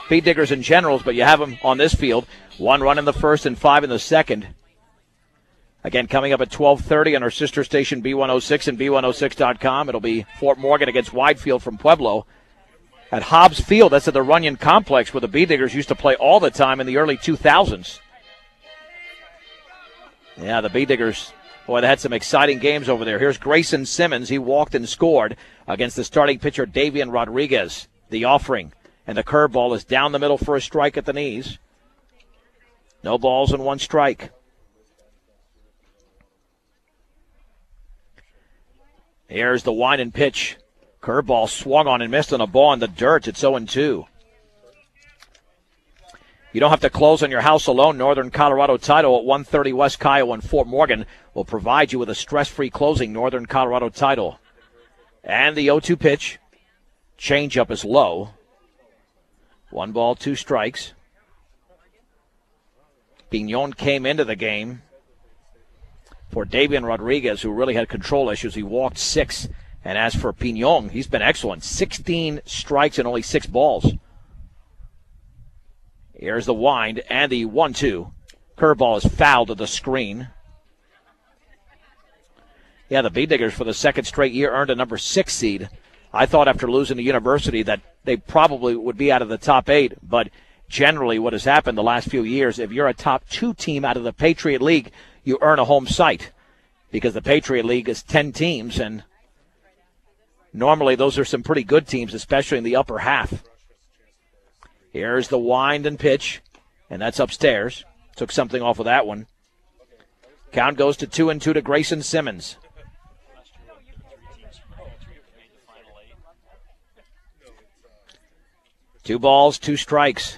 Beat Diggers and Generals, but you have them on this field. 1 run in the first and 5 in the second. Again, coming up at 12:30 on our sister station B106 and B106.com. It'll be Fort Morgan against Widefield from Pueblo at Hobbs Field. That's at the Runyon Complex, where the Beat Diggers used to play all the time in the early 2000s. Yeah, the Beat Diggers, boy, they had some exciting games over there. Here's Grayson Simmons. He walked and scored against the starting pitcher, Davian Rodriguez. The offering, and the curveball is down the middle for a strike at the knees. No balls and 1 strike. Here's the wind and pitch. Curveball swung on and missed on a ball in the dirt. It's 0-2. You don't have to close on your house alone. Northern Colorado Title at 130 West Kiowa in Fort Morgan will provide you with a stress-free closing. Northern Colorado Title. And the 0-2 pitch. Changeup is low. 1 ball, 2 strikes. Pignon came into the game for Davian Rodriguez, who really had control issues. He walked 6. And as for Pignon, he's been excellent. 16 strikes and only 6 balls. Here's the wind and the 1-2. Curveball is fouled to the screen. Yeah, the Beat Diggers for the second straight year earned a number 6 seed. I thought after losing to University that they probably would be out of the top 8, but generally what has happened the last few years, if you're a top 2 team out of the Patriot League, you earn a home site because the Patriot League is 10 teams, and normally those are some pretty good teams, especially in the upper half. Here's the wind and pitch, and that's upstairs. Took something off of that one. Count goes to 2-2 to Grayson Simmons. 2 balls, 2 strikes.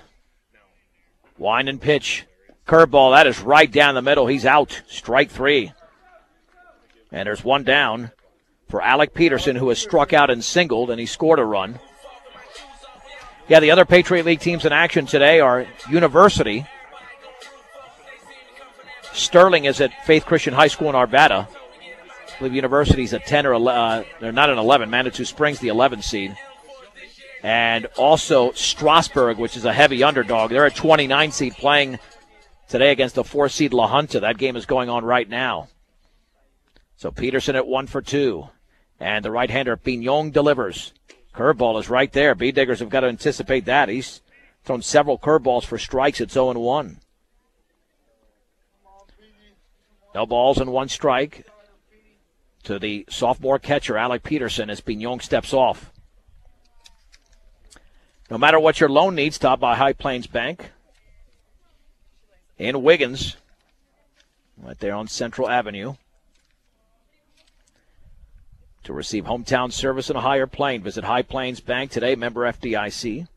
Wind and pitch. Curveball, that is right down the middle. He's out. Strike 3. And there's 1 down for Alec Peterson, who has struck out and singled, and he scored a run. Yeah, the other Patriot League teams in action today are University. Sterling is at Faith Christian High School in Arvada. I believe University's at 10 or 11. They're not an 11. Manitou Springs, the 11 seed. And also Strasburg, which is a heavy underdog. They're a 29 seed playing today against the 4 seed La Junta. That game is going on right now. So Peterson at 1 for 2. And the right-hander Pignon delivers. Curveball is right there. Beat Diggers have got to anticipate that. He's thrown several curveballs for strikes. It's 0-1. No balls and 1 strike to the sophomore catcher, Alec Peterson, as Pignon steps off. No matter what your loan needs, stop by High Plains Bank in Wiggins, right there on Central Avenue. To receive hometown service in a higher plane, visit High Plains Bank today, member FDIC.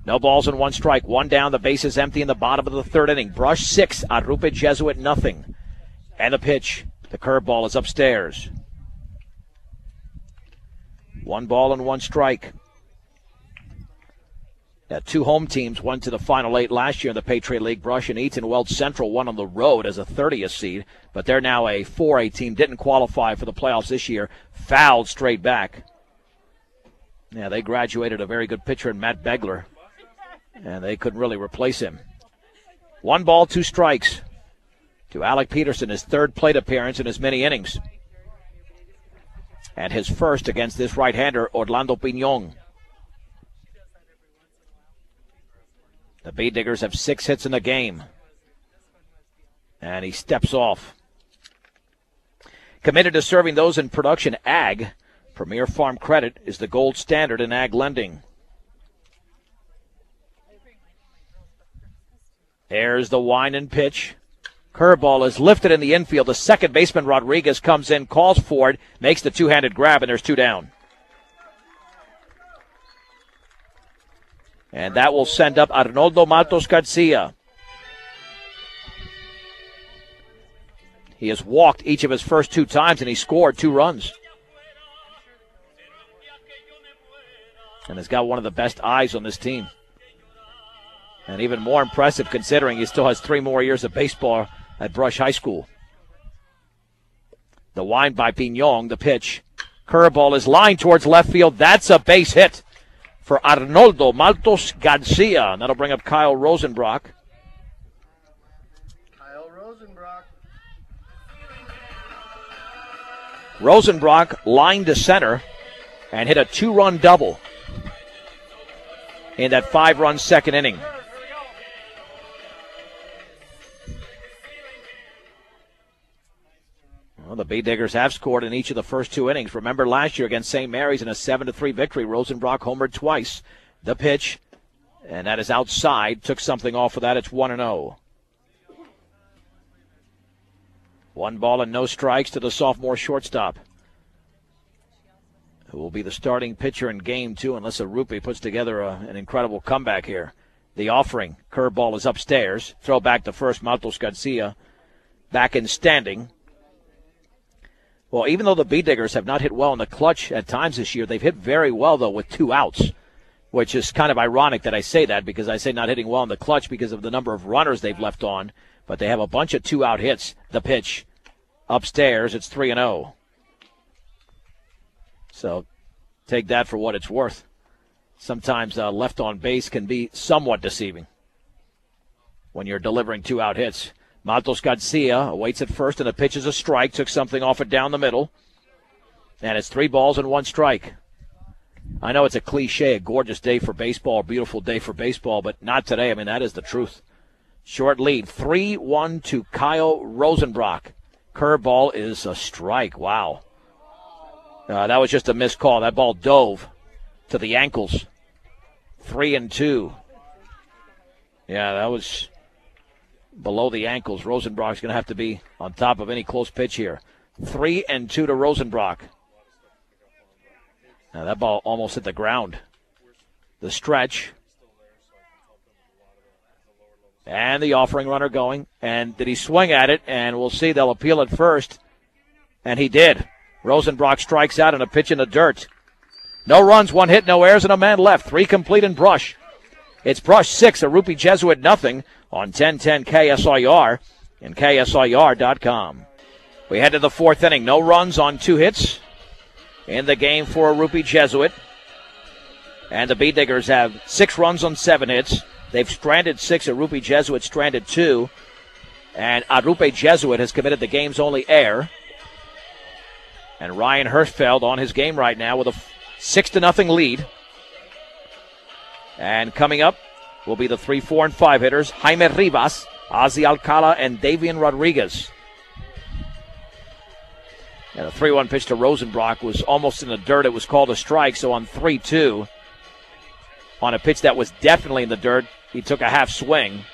No balls and 1 strike. 1 down, the base is empty in the bottom of the third inning. Brush 6, Arrupe Jesuit 0. And the pitch. The curveball is upstairs. 1 ball and 1 strike. Now, 2 home teams went to the Final 8 last year in the Patriot League. Brush and Eaton. Weld Central won on the road as a 30th seed, but they're now a 4A team. Didn't qualify for the playoffs this year. Fouled straight back. Yeah, they graduated a very good pitcher in Matt Begler, and they couldn't really replace him. 1 ball, 2 strikes to Alec Peterson, his 3rd plate appearance in as many innings, and his first against this right-hander, Orlando Piñon. The Bee Diggers have 6 hits in the game. And he steps off. Committed to serving those in production ag, Premier Farm Credit is the gold standard in ag lending. There's the wind and pitch. Curveball is lifted in the infield. The second baseman, Rodriguez, comes in, calls for it, makes the two-handed grab, and there's 2 down. And that will send up Arnoldo Matos Garcia. He has walked each of his first 2 times, and he scored 2 runs. And has got one of the best eyes on this team. And even more impressive considering he still has 3 more years of baseball at Brush High School. The wind by Piñon, the pitch. Curveball is lined towards left field. That's a base hit for Arnoldo Matos Garcia. And that'll bring up Kyle Rosenbrock. Rosenbrock lined to center and hit a 2-run double in that 5-run second inning. Well, the Bee Diggers have scored in each of the first 2 innings. Remember last year against St. Mary's in a 7-3 victory, Rosenbrock homered twice. The pitch, and that is outside. Took something off of that. It's 1-0. 1 ball and no strikes to the sophomore shortstop, who will be the starting pitcher in game 2 unless Arrupe puts together an incredible comeback here. The offering, curveball is upstairs. Throw back to first, Matos Garcia back in standing. Well, even though the Bee Diggers have not hit well in the clutch at times this year, they've hit very well, though, with 2 outs, which is kind of ironic that I say that, because I say not hitting well in the clutch because of the number of runners they've left on, but they have a bunch of 2-out hits. The pitch upstairs, it's 3-0. So take that for what it's worth. Sometimes left on base can be somewhat deceiving when you're delivering 2-out hits. Matos Garcia awaits at first, and the pitch is a strike. Took something off it down the middle. And it's 3 balls and 1 strike. I know it's a cliche, a gorgeous day for baseball, a beautiful day for baseball, but not today. I mean, that is the truth. Short lead, 3-1 to Kyle Rosenbrock. Curveball is a strike. Wow. That was just a missed call. That ball dove to the ankles. 3-2. Yeah, that was below the ankles. Rosenbrock's going to have to be on top of any close pitch here. 3-2 to Rosenbrock. Now that ball almost hit the ground. The stretch. And the offering runner going. And did he swing at it? And we'll see. They'll appeal it first. And he did. Rosenbrock strikes out on a pitch in the dirt. No runs, 1 hit, no errors, and a man left. 3 complete in Brush. It's Brush 6, Arrupe Jesuit nothing on 1010 KSIR and KSIR.com. We head to the 4th inning. No runs on 2 hits in the game for Arrupe Jesuit. And the Bee Diggers have 6 runs on 7 hits. They've stranded 6. Arrupe Jesuit stranded 2. And Arrupe Jesuit has committed the game's only error. And Ryan Hirschfeld on his game right now with a 6-0 lead. And coming up will be the 3, 4, and 5 hitters, Jaime Rivas, Ozzy Alcala, and Davian Rodriguez. And a 3-1 pitch to Rosenbrock was almost in the dirt. It was called a strike, so on 3-2, on a pitch that was definitely in the dirt, he took a half swing.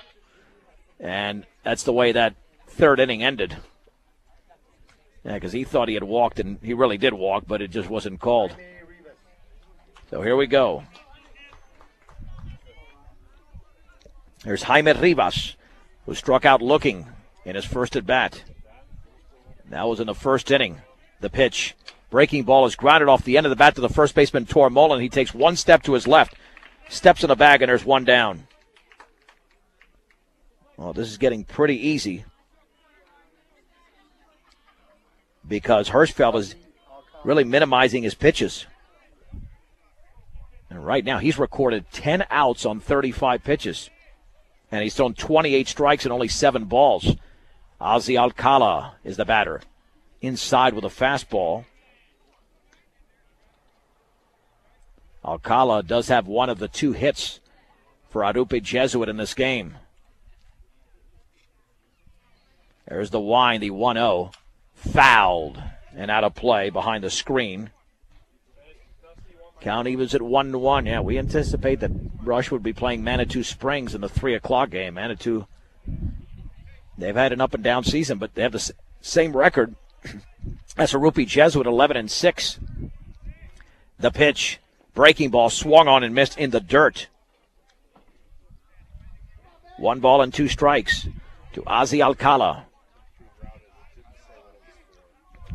And that's the way that 3rd inning ended. Yeah, because he thought he had walked, and he really did walk, but it just wasn't called. So here we go. There's Jaime Rivas, who struck out looking in his first at-bat. That was in the first inning. The pitch. Breaking ball is grounded off the end of the bat to the first baseman, Tormolin. He takes one step to his left, steps in the bag, and there's one down. Well, this is getting pretty easy because Hirschfeld is really minimizing his pitches. And right now, he's recorded 10 outs on 35 pitches. And he's thrown 28 strikes and only 7 balls. Ozzy Alcala is the batter. Inside with a fastball. Alcala does have one of the 2 hits for Arrupe Jesuit in this game. There's the wind, the 1-0. Fouled and out of play behind the screen. Count evens at 1-1. Yeah, we anticipate that Brush would be playing Manitou Springs in the 3 o'clock game. Manitou, they've had an up and down season, but they have the same record as Arrupe Jesuit, 11-6. The pitch, breaking ball, swung on and missed in the dirt. 1 ball and 2 strikes to Ozzy Alcala.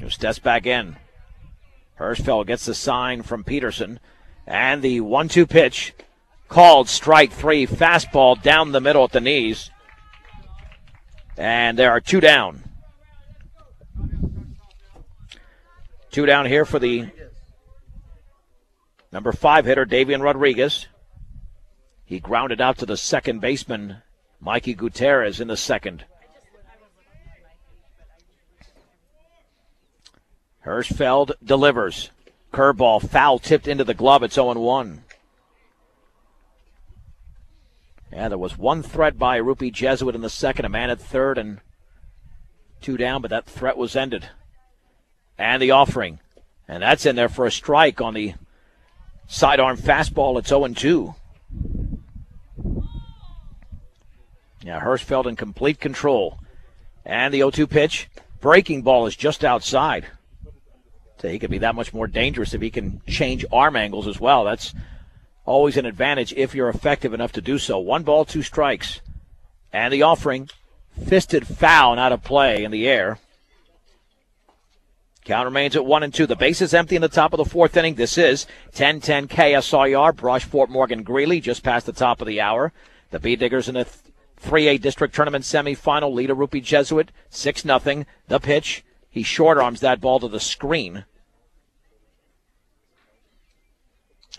Who steps back in. Hirschfeld gets the sign from Peterson. And the 1-2 pitch called strike 3. Fastball down the middle at the knees. And there are 2 down. 2 down here for the number 5 hitter, Davian Rodriguez. He grounded out to the second baseman, Mikey Gutierrez, in the second. Hirschfeld delivers. Curveball, foul tipped into the glove. It's 0-1. Yeah, there was 1 threat by Arrupe Jesuit in the second, a man at third and 2 down, but that threat was ended. And the offering. And that's in there for a strike on the sidearm fastball. It's 0-2. Yeah, Hirschfeld in complete control. And the 0-2 pitch. Breaking ball is just outside. So he could be that much more dangerous if he can change arm angles as well. That's always an advantage if you're effective enough to do so. 1 ball, 2 strikes. And the offering. Fisted foul and out of play in the air. Count remains at 1-2. The base is empty in the top of the 4th inning. This is 10-10 KSIR. Brush, Fort Morgan, Greeley, just past the top of the hour. The Bee Diggers in the 3A District Tournament semifinal lead Arrupe Jesuit 6-0. The pitch. He short arms that ball to the screen.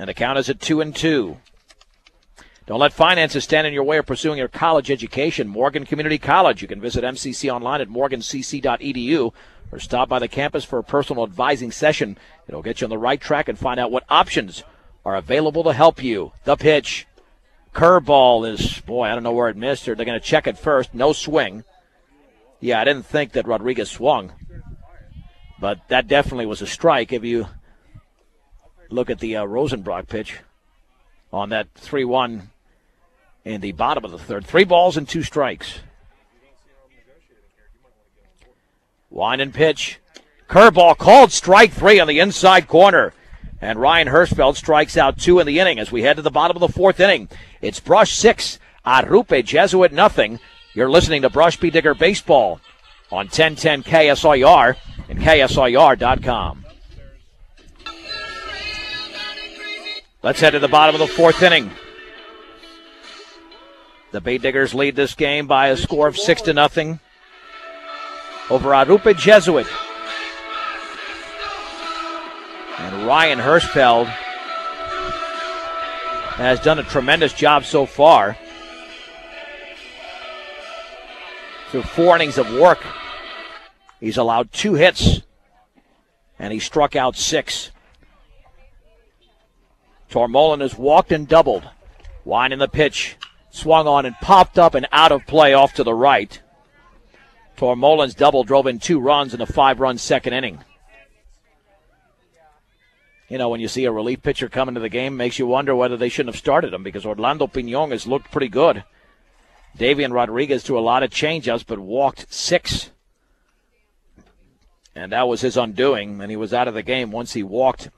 And the count is at 2-2. Don't let finances stand in your way of pursuing your college education. Morgan Community College. You can visit MCC online at morgancc.edu or stop by the campus for a personal advising session. It'll get you on the right track and find out what options are available to help you. The pitch. Curveball is, boy, I don't know where it missed. They're going to check it first. No swing. Yeah, I didn't think that Rodriguez swung. But that definitely was a strike if you look at the Rosenbrock pitch on that 3-1 in the bottom of the 3rd. 3 balls and 2 strikes. Wind and pitch. Curveball called strike 3 on the inside corner. And Ryan Hirschfeld strikes out 2 in the inning as we head to the bottom of the 4th inning. It's Brush 6, Arrupe Jesuit nothing. You're listening to Brush Bee Digger Baseball on 1010 KSIR and KSIR.com. Let's head to the bottom of the 4th inning. The Bee Diggers lead this game by a score of 6-0 over Arrupe Jesuit. And Ryan Hirschfeld has done a tremendous job so far. Through 4 innings of work, he's allowed 2 hits, and he struck out 6. Tormolin has walked and doubled. Winding the pitch. Swung on and popped up and out of play off to the right. Tormolin's double drove in 2 runs in a 5-run second inning. You know, when you see a relief pitcher come into the game, it makes you wonder whether they shouldn't have started him because Orlando Piñon has looked pretty good. Davian Rodriguez threw a lot of changeups but walked 6. And that was his undoing, and he was out of the game once he walked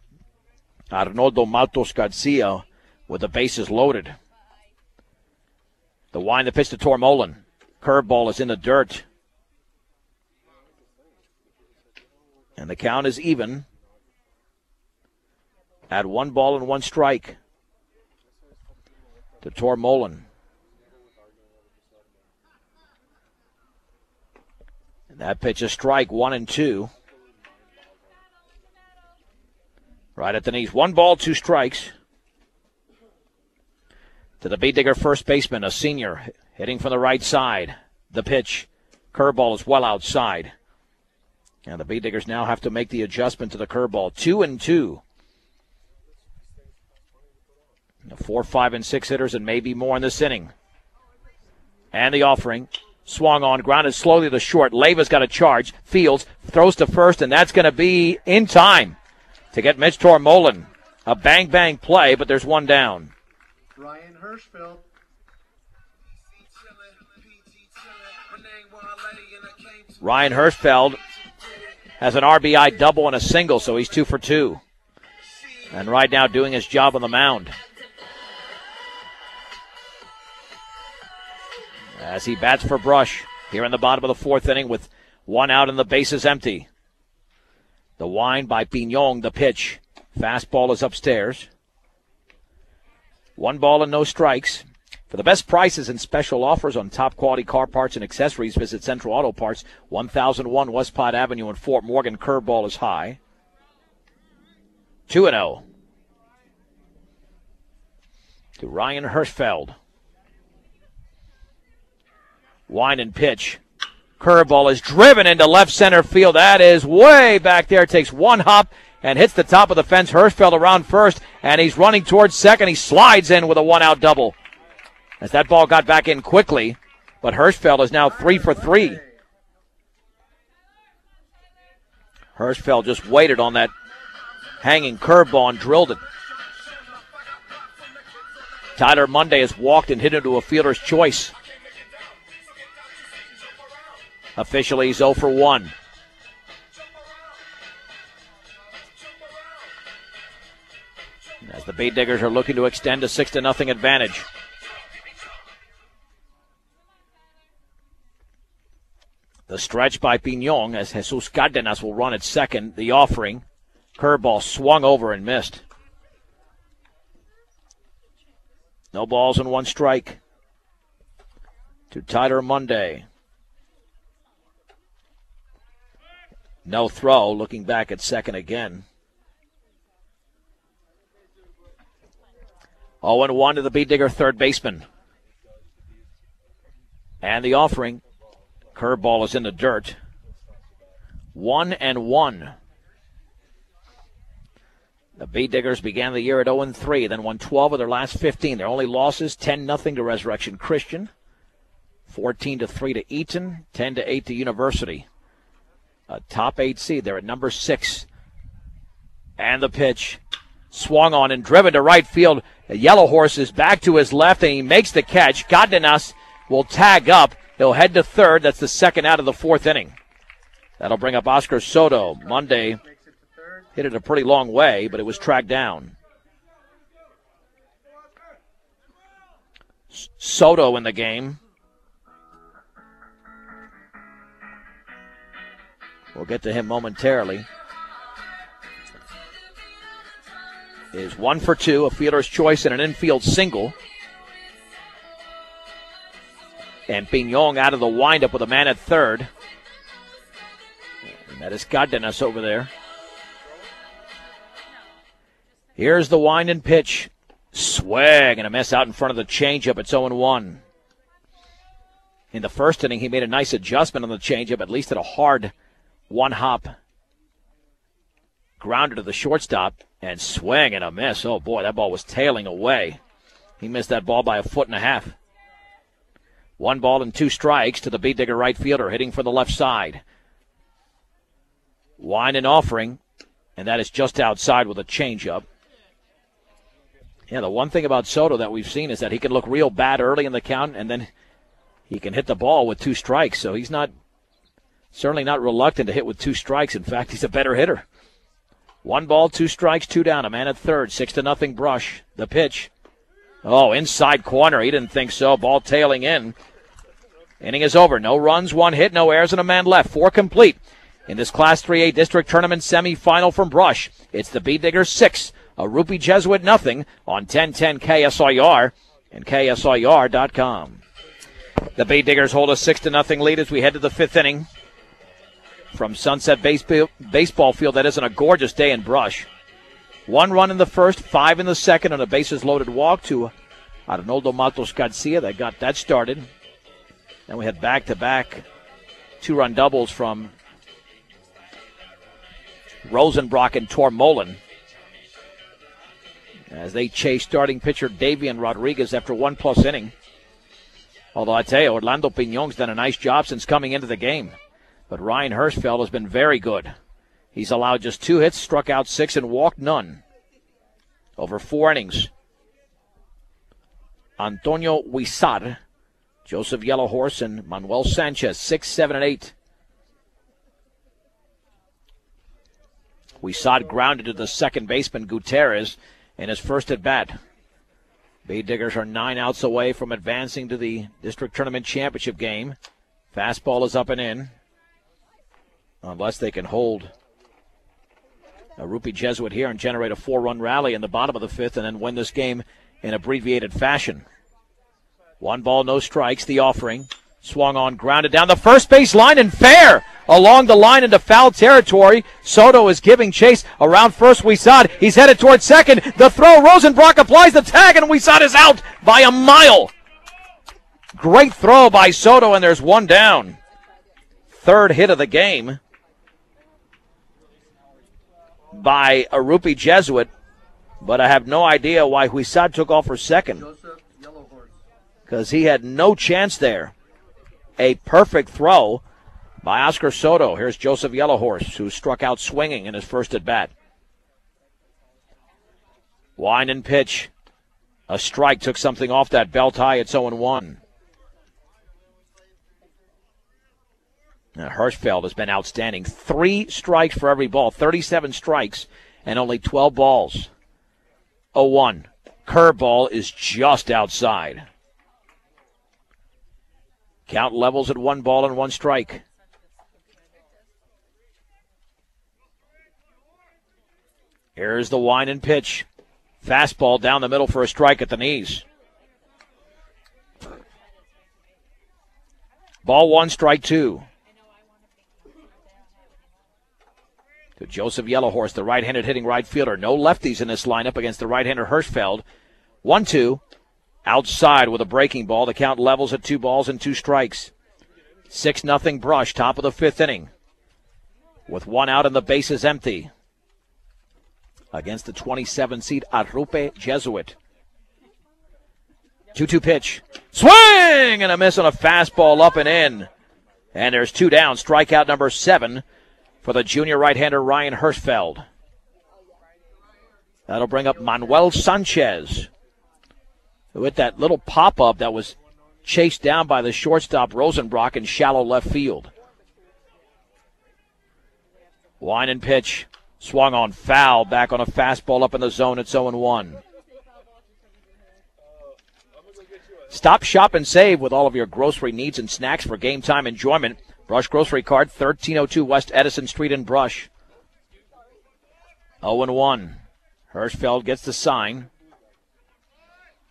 Arnoldo Matos Garcia with the bases loaded. The wind, the pitch to Tormolin. Curveball is in the dirt. And the count is even at 1 strike to Tormolin. And that pitch a strike, 1-2. Right at the knees. 1 strikes. To the beat digger first baseman, a senior, hitting from the right side. The pitch. Curveball is well outside. And the beat diggers now have to make the adjustment to the curveball. 2-2. 4, 5, and 6 hitters and maybe more in this inning. And the offering. Swung on, grounded slowly to short. Leiva's got a charge. Fields throws to first, and that's going to be in time to get Mitch Tormolin. A bang-bang play, but there's one down. Ryan Hirschfeld. Ryan Hirschfeld has an RBI double and a single, so he's 2 for 2. And right now doing his job on the mound. As he bats for Brush here in the bottom of the 4th inning with 1 out and the bases empty. The wind by Piñon, the pitch. Fastball is upstairs. 1 ball and no strikes. For the best prices and special offers on top quality car parts and accessories, visit Central Auto Parts, 1001 West Pot Avenue in Fort Morgan. Curveball is high. 2-0 to Ryan Hirschfeld. Wind and pitch. Curveball is driven into left center field. That is way back there. Takes 1 hop and hits the top of the fence. Hirschfeld around first, and he's running towards second. He slides in with a 1-out double. As that ball got back in quickly, but Hirschfeld is now 3 for 3. Hirschfeld just waited on that hanging curveball and drilled it. Tyler Monday has walked and hit into a fielder's choice. Officially, he's 0 for 1. As the Bay Diggers are looking to extend a 6-0 advantage. The stretch by Piñon as Jesus Cardenas will run at second. The offering. Curveball swung over and missed. No balls and 1 strike to Tyler Monday. No throw, looking back at second again. 0-1 to the beat digger third baseman. And the offering. Curveball is in the dirt. 1-1. The beat diggers began the year at 0-3, then won 12 of their last 15. Their only losses, 10-0 to Resurrection Christian, 14-3 to Eaton, 10-8 to University. A top 8 seed. They're at number 6. And the pitch. Swung on and driven to right field. The Yellow Horse is back to his left, and he makes the catch. Cardenas will tag up. He'll head to third. That's the 2nd out of the 4th inning. That'll bring up Oscar Soto. Monday hit it a pretty long way, but it was tracked down. Soto in the game. We'll get to him momentarily. Is 1 for 2, a fielder's choice and an infield single. And Piñon out of the windup with a man at third. And that is Cardenas over there. Here's the wind and pitch. Swing and a miss out in front of the changeup. It's 0-1. In the first inning, he made a nice adjustment on the changeup, at least at a hard 1 hop. Grounded to the shortstop and swing and a miss. Oh boy, that ball was tailing away. He missed that ball by 1.5 feet. 1 ball and 2 strikes to the beat digger right fielder, hitting from the left side. Wind and offering, and that is just outside with a changeup. Yeah, the one thing about Soto that we've seen is that he can look real bad early in the count, and then he can hit the ball with 2 strikes. So he's certainly not reluctant to hit with 2 strikes. In fact, he's a better hitter. 1 ball, 2 strikes, 2 down. A man at third, 6-0 Brush. The pitch. Oh, inside corner. He didn't think so. Ball tailing in. Inning is over. No runs, 1 hit, no errors, and a man left. 4 complete. in this Class 3A District Tournament semifinal from Brush. It's the Bee Diggers 6, Arrupe Jesuit nothing on 1010 KSIR and KSIR.com. The Bee Diggers hold a 6-0 lead as we head to the 5th inning. From Sunset Baseball Field, that isn't a gorgeous day in Brush. 1 run in the first, 5 in the second, and a bases-loaded walk to Arnoldo Matos Garcia that got that started. Then we had back-to-back 2-run doubles from Rosenbrock and Tormolen as they chase starting pitcher Davian Rodriguez after 1+ inning. Although I tell you, Orlando Piñon's done a nice job since coming into the game. But Ryan Hirschfeld has been very good. He's allowed just 2 hits, struck out 6, and walked none over 4 innings. Antonio Huizar, Joseph Yellowhorse, and Manuel Sanchez, 6, 7, and 8. Huizar grounded to the second baseman Gutierrez in his first at-bat. Bee Diggers are 9 outs away from advancing to the District Tournament Championship game. Fastball is up and in, unless they can hold Arrupe Jesuit here and generate a 4-run rally in the bottom of the 5th and then win this game in abbreviated fashion. 1 ball, no strikes. The offering. Swung on, grounded down the first base line and fair. Along the line into foul territory. Soto is giving chase around first. Huizar. He's headed towards second. The throw. Rosenbrock applies the tag and Huizar is out by a mile. Great throw by Soto and there's 1 down. 3rd hit of the game by Arrupe Jesuit, but I have no idea why Huizar took off for second, because he had no chance there. A perfect throw by Oscar Soto. Here's Joseph Yellowhorse, who struck out swinging in his first at-bat. Wind and pitch. A strike took something off that belt high. It's 0-1. Now, Hirschfeld has been outstanding. 3 strikes for every ball, 37 strikes, and only 12 balls. 0-1. Curveball is just outside. Count levels at 1 ball and 1 strike. Here's the wind and pitch. Fastball down the middle for a strike at the knees. Ball 1, strike 2. To Joseph Yellowhorse, the right-handed hitting right fielder. No lefties in this lineup against the right-hander Hirschfeld. 1-2. Outside with a breaking ball. The count levels at 2 balls and 2 strikes. 6-0 Brush, top of the 5th inning. With 1 out and the bases empty. Against the 27 seed Arrupe Jesuit. 2-2 pitch. Swing and a miss on a fastball up and in. And there's 2 down. Strikeout number 7 for the junior right-hander Ryan Hirschfeld. That'll bring up Manuel Sanchez, with that little pop-up that was chased down by the shortstop Rosenbrock in shallow left field. Wind and pitch. Swung on, foul. Back on a fastball up in the zone. It's 0-1. Stop, shop, and save with all of your grocery needs and snacks for game time enjoyment. Brush Grocery Card, 1302 West Edison Street in Brush. 0-1. Hirschfeld gets the sign.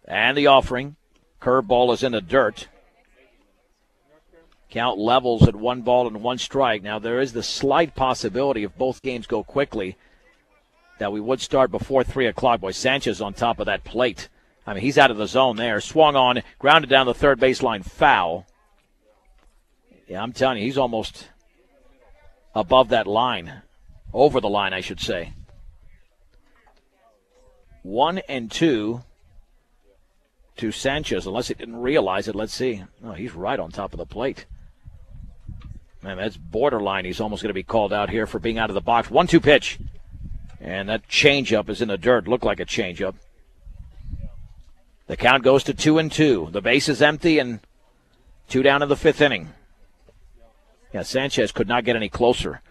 And the offering. Curveball is in the dirt. Count levels at 1 ball and 1 strike. Now, there is the slight possibility, if both games go quickly, that we would start before 3 o'clock. Boy, Sanchez on top of that plate. I mean, he's out of the zone there. Swung on, grounded down the third baseline, foul. Yeah, I'm telling you, he's almost above that line. Over the line, I should say. 1-2 to Sanchez, unless he didn't realize it. Let's see. Oh, he's right on top of the plate. Man, that's borderline. He's almost going to be called out here for being out of the box. 1-2 pitch. And that changeup is in the dirt. Looked like a changeup. The count goes to 2-2. The base is empty and 2 down in the 5th inning. Yeah, Sanchez could not get any closer.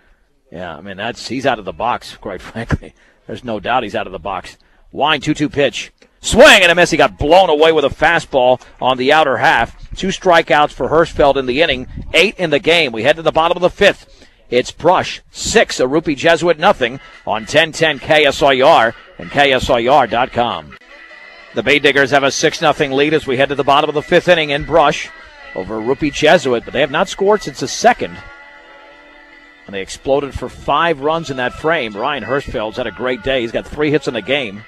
Yeah, I mean, he's out of the box, quite frankly. There's no doubt he's out of the box. Wind, 2-2 pitch. Swing and a miss. He got blown away with a fastball on the outer half. 2 strikeouts for Hirschfeld in the inning. 8 in the game. We head to the bottom of the 5th. It's Brush 6, Arrupe Jesuit nothing on 1010 KSIR and KSIR.com. The Bay Diggers have a 6-0 lead as we head to the bottom of the 5th inning in Brush over Arrupe Jesuit, but they have not scored since the 2nd. And they exploded for 5 runs in that frame. Ryan Hirschfeld's had a great day. He's got 3 hits in the game.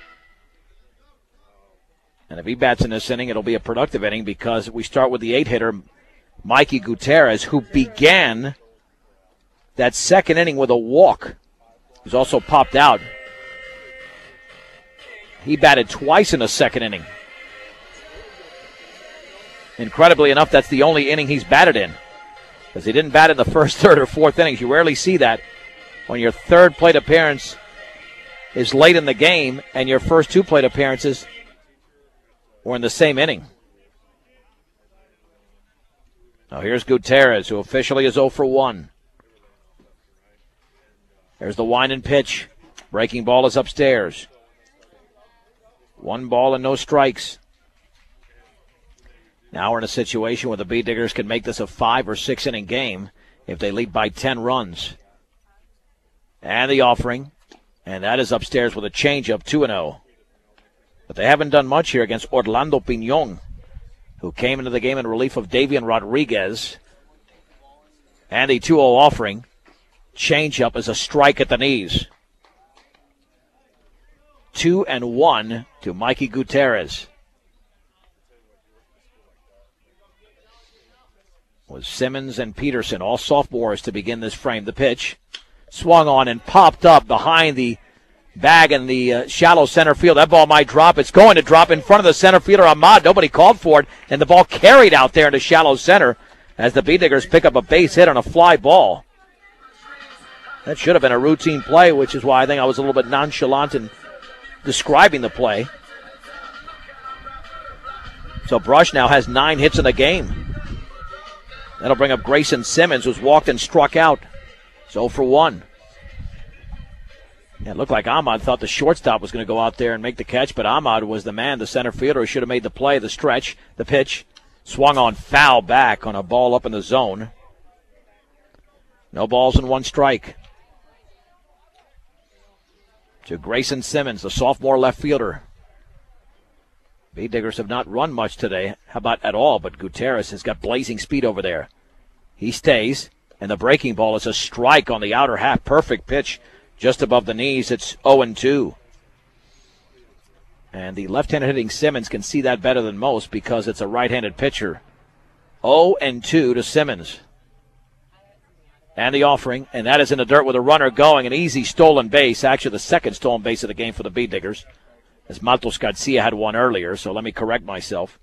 And if he bats in this inning, it'll be a productive inning because we start with the 8-hitter, Mikey Gutierrez, who began that 2nd inning with a walk. He's also popped out. He batted twice in the 2nd inning. Incredibly enough, that's the only inning he's batted in, because he didn't bat in the 1st, 3rd, or 4th innings. You rarely see that when your 3rd plate appearance is late in the game and your first 2 plate appearances were in the same inning. Now here's Gutierrez, who officially is 0 for 1. There's the wind and pitch. Breaking ball is upstairs. 1 ball and no strikes. Now we're in a situation where the Bee Diggers can make this a 5 or 6 inning game if they lead by 10 runs. And the offering, and that is upstairs with a changeup, 2-0. But they haven't done much here against Orlando Piñon, who came into the game in relief of Davian Rodriguez. And the 2-0 offering. Changeup is a strike at the knees. 2-1 to Mikey Gutierrez. With Simmons and Peterson, all sophomores, to begin this frame. The pitch swung on and popped up behind the bag in the shallow center field. That ball might drop. It's going to drop in front of the center fielder, Ahmad. Nobody called for it, and the ball carried out there into shallow center as the Bee Diggers pick up a base hit on a fly ball. That should have been a routine play, which is why I think I was a little bit nonchalant in describing the play. So Brush now has 9 hits in the game. That'll bring up Grayson Simmons, who's walked and struck out. It's 0 for 1. Yeah, it looked like Ahmad thought the shortstop was going to go out there and make the catch, but Ahmad was the man, the center fielder, who should have made the play, the stretch, the pitch. Swung on foul back on a ball up in the zone. No balls and 1 strike. To Grayson Simmons, the sophomore left fielder. Bee Diggers have not run much today. How about at all? But Gutierrez has got blazing speed over there. He stays, and the breaking ball is a strike on the outer half. Perfect pitch just above the knees. It's 0-2. And the left-handed hitting Simmons can see that better than most because it's a right-handed pitcher. 0-2 to Simmons. And the offering, and that is in the dirt with a runner going. An easy stolen base, actually the 2nd stolen base of the game for the Bee Diggers, as Maltos Garcia had one earlier, so let me correct myself.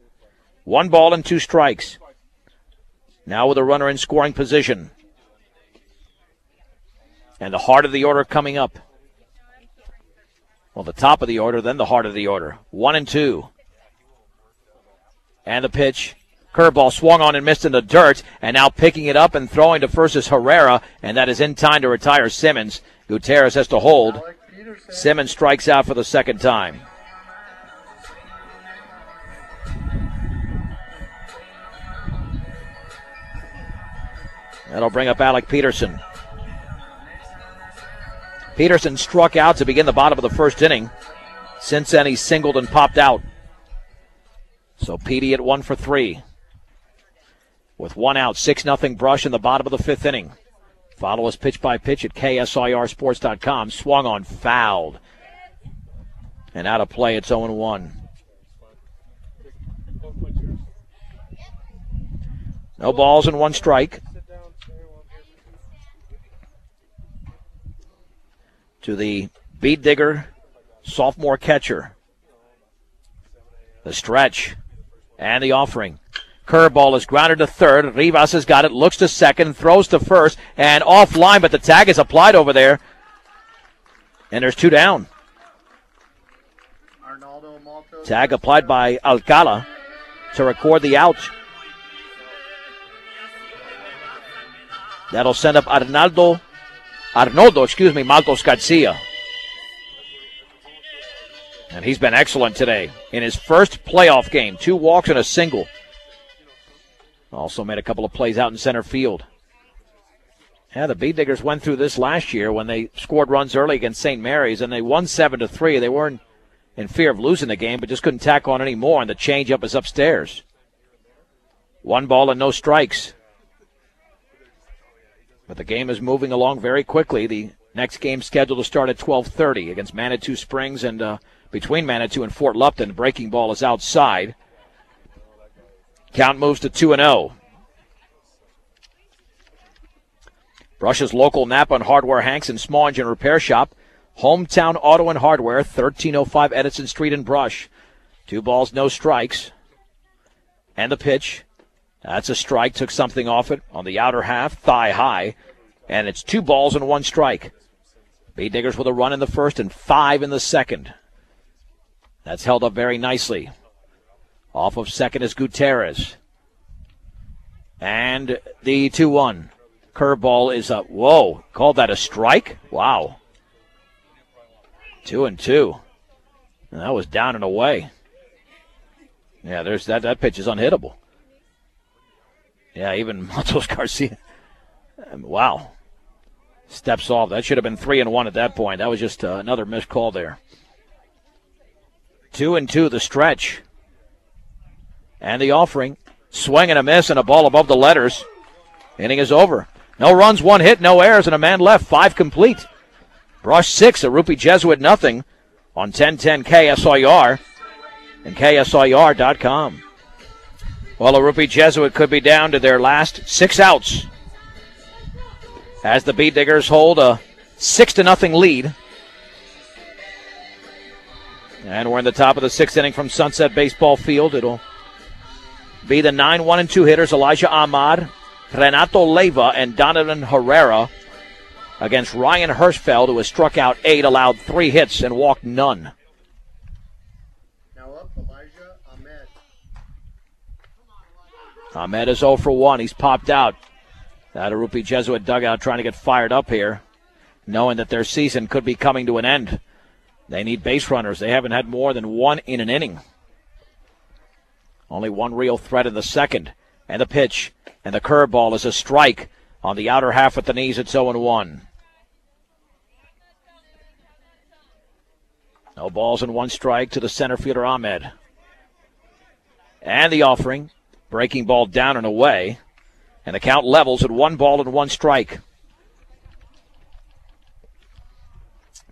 1 ball and 2 strikes. Now with a runner in scoring position. And the heart of the order coming up. Well, the top of the order, then the heart of the order. 1-2. And the pitch. Curveball swung on and missed in the dirt, and now picking it up and throwing to first is Herrera, and that is in time to retire Simmons. Gutierrez has to hold. Simmons strikes out for the 2nd time. That'll bring up Alec Peterson. Peterson struck out to begin the bottom of the 1st inning. Since then, he's singled and popped out. So Petey at 1 for 3. With 1 out, 6-0 Brush in the bottom of the 5th inning. Follow us pitch by pitch at KSIRsports.com. Swung on, fouled. And out of play, it's 0-1. No balls and 1 strike. To the Bee Digger sophomore catcher. The stretch and the offering. Curveball is grounded to 3rd. Rivas has got it, looks to 2nd, throws to 1st, and offline, but the tag is applied over there. And there's 2 down. Tag applied by Alcala to record the out. That'll send up Arnoldo, Maltos Garcia. And he's been excellent today in his first playoff game. 2 walks and a single. Also made a couple of plays out in center field. Yeah, the Beat Diggers went through this last year when they scored runs early against St. Mary's, and they won 7-3. They weren't in fear of losing the game, but just couldn't tack on any more, and the changeup is upstairs. 1 ball and no strikes. But the game is moving along very quickly. The next game scheduled to start at 12:30 against Manitou Springs and between Manitou and Fort Lupton. The breaking ball is outside. Count moves to 2-0. Brush's local Napa and Hardware Hanks and Small Engine Repair Shop. Hometown Auto and Hardware, 1305 Edison Street in Brush. 2 balls, no strikes. And the pitch. That's a strike. Took something off it on the outer half, thigh high. And it's 2 balls and 1 strike. Beat Diggers with a run in the first and 5 in the second. That's held up very nicely. Off of second is Gutierrez. And the 2-1. Curveball is up. Whoa, called that a strike? Wow. 2-2. And that was down and away. Yeah, there's that pitch is unhittable. Yeah, even Matos Garcia. Wow. Steps off. That should have been 3-1 at that point. That was just another missed call there. 2-2, the stretch. And the offering. Swing and a miss and a ball above the letters. Inning is over. No runs, 1 hit, no errors, and a man left. 5 complete. Brush 6, Arrupe Jesuit nothing on 1010 KSIR and KSIR.com. Well, Arrupe Jesuit could be down to their last 6 outs as the Beat Diggers hold a 6-0 lead. And we're in the top of the 6th inning from Sunset Baseball Field. It'll be the 9-1-2 hitters, Elijah Ahmad, Renato Leyva, and Donovan Herrera against Ryan Hirschfeld, who has struck out 8, allowed 3 hits, and walked none. Now up, Elijah Ahmed. Ahmed is 0 for 1. He's popped out. That Arrupe Jesuit dugout trying to get fired up here, knowing that their season could be coming to an end. They need base runners. They haven't had more than 1 in an inning. Only 1 real threat in the second. And the pitch. And the curveball is a strike on the outer half at the knees. It's 0-1. No balls and 1 strike to the center fielder Ahmed. And the offering. Breaking ball down and away. And the count levels at 1 ball and 1 strike.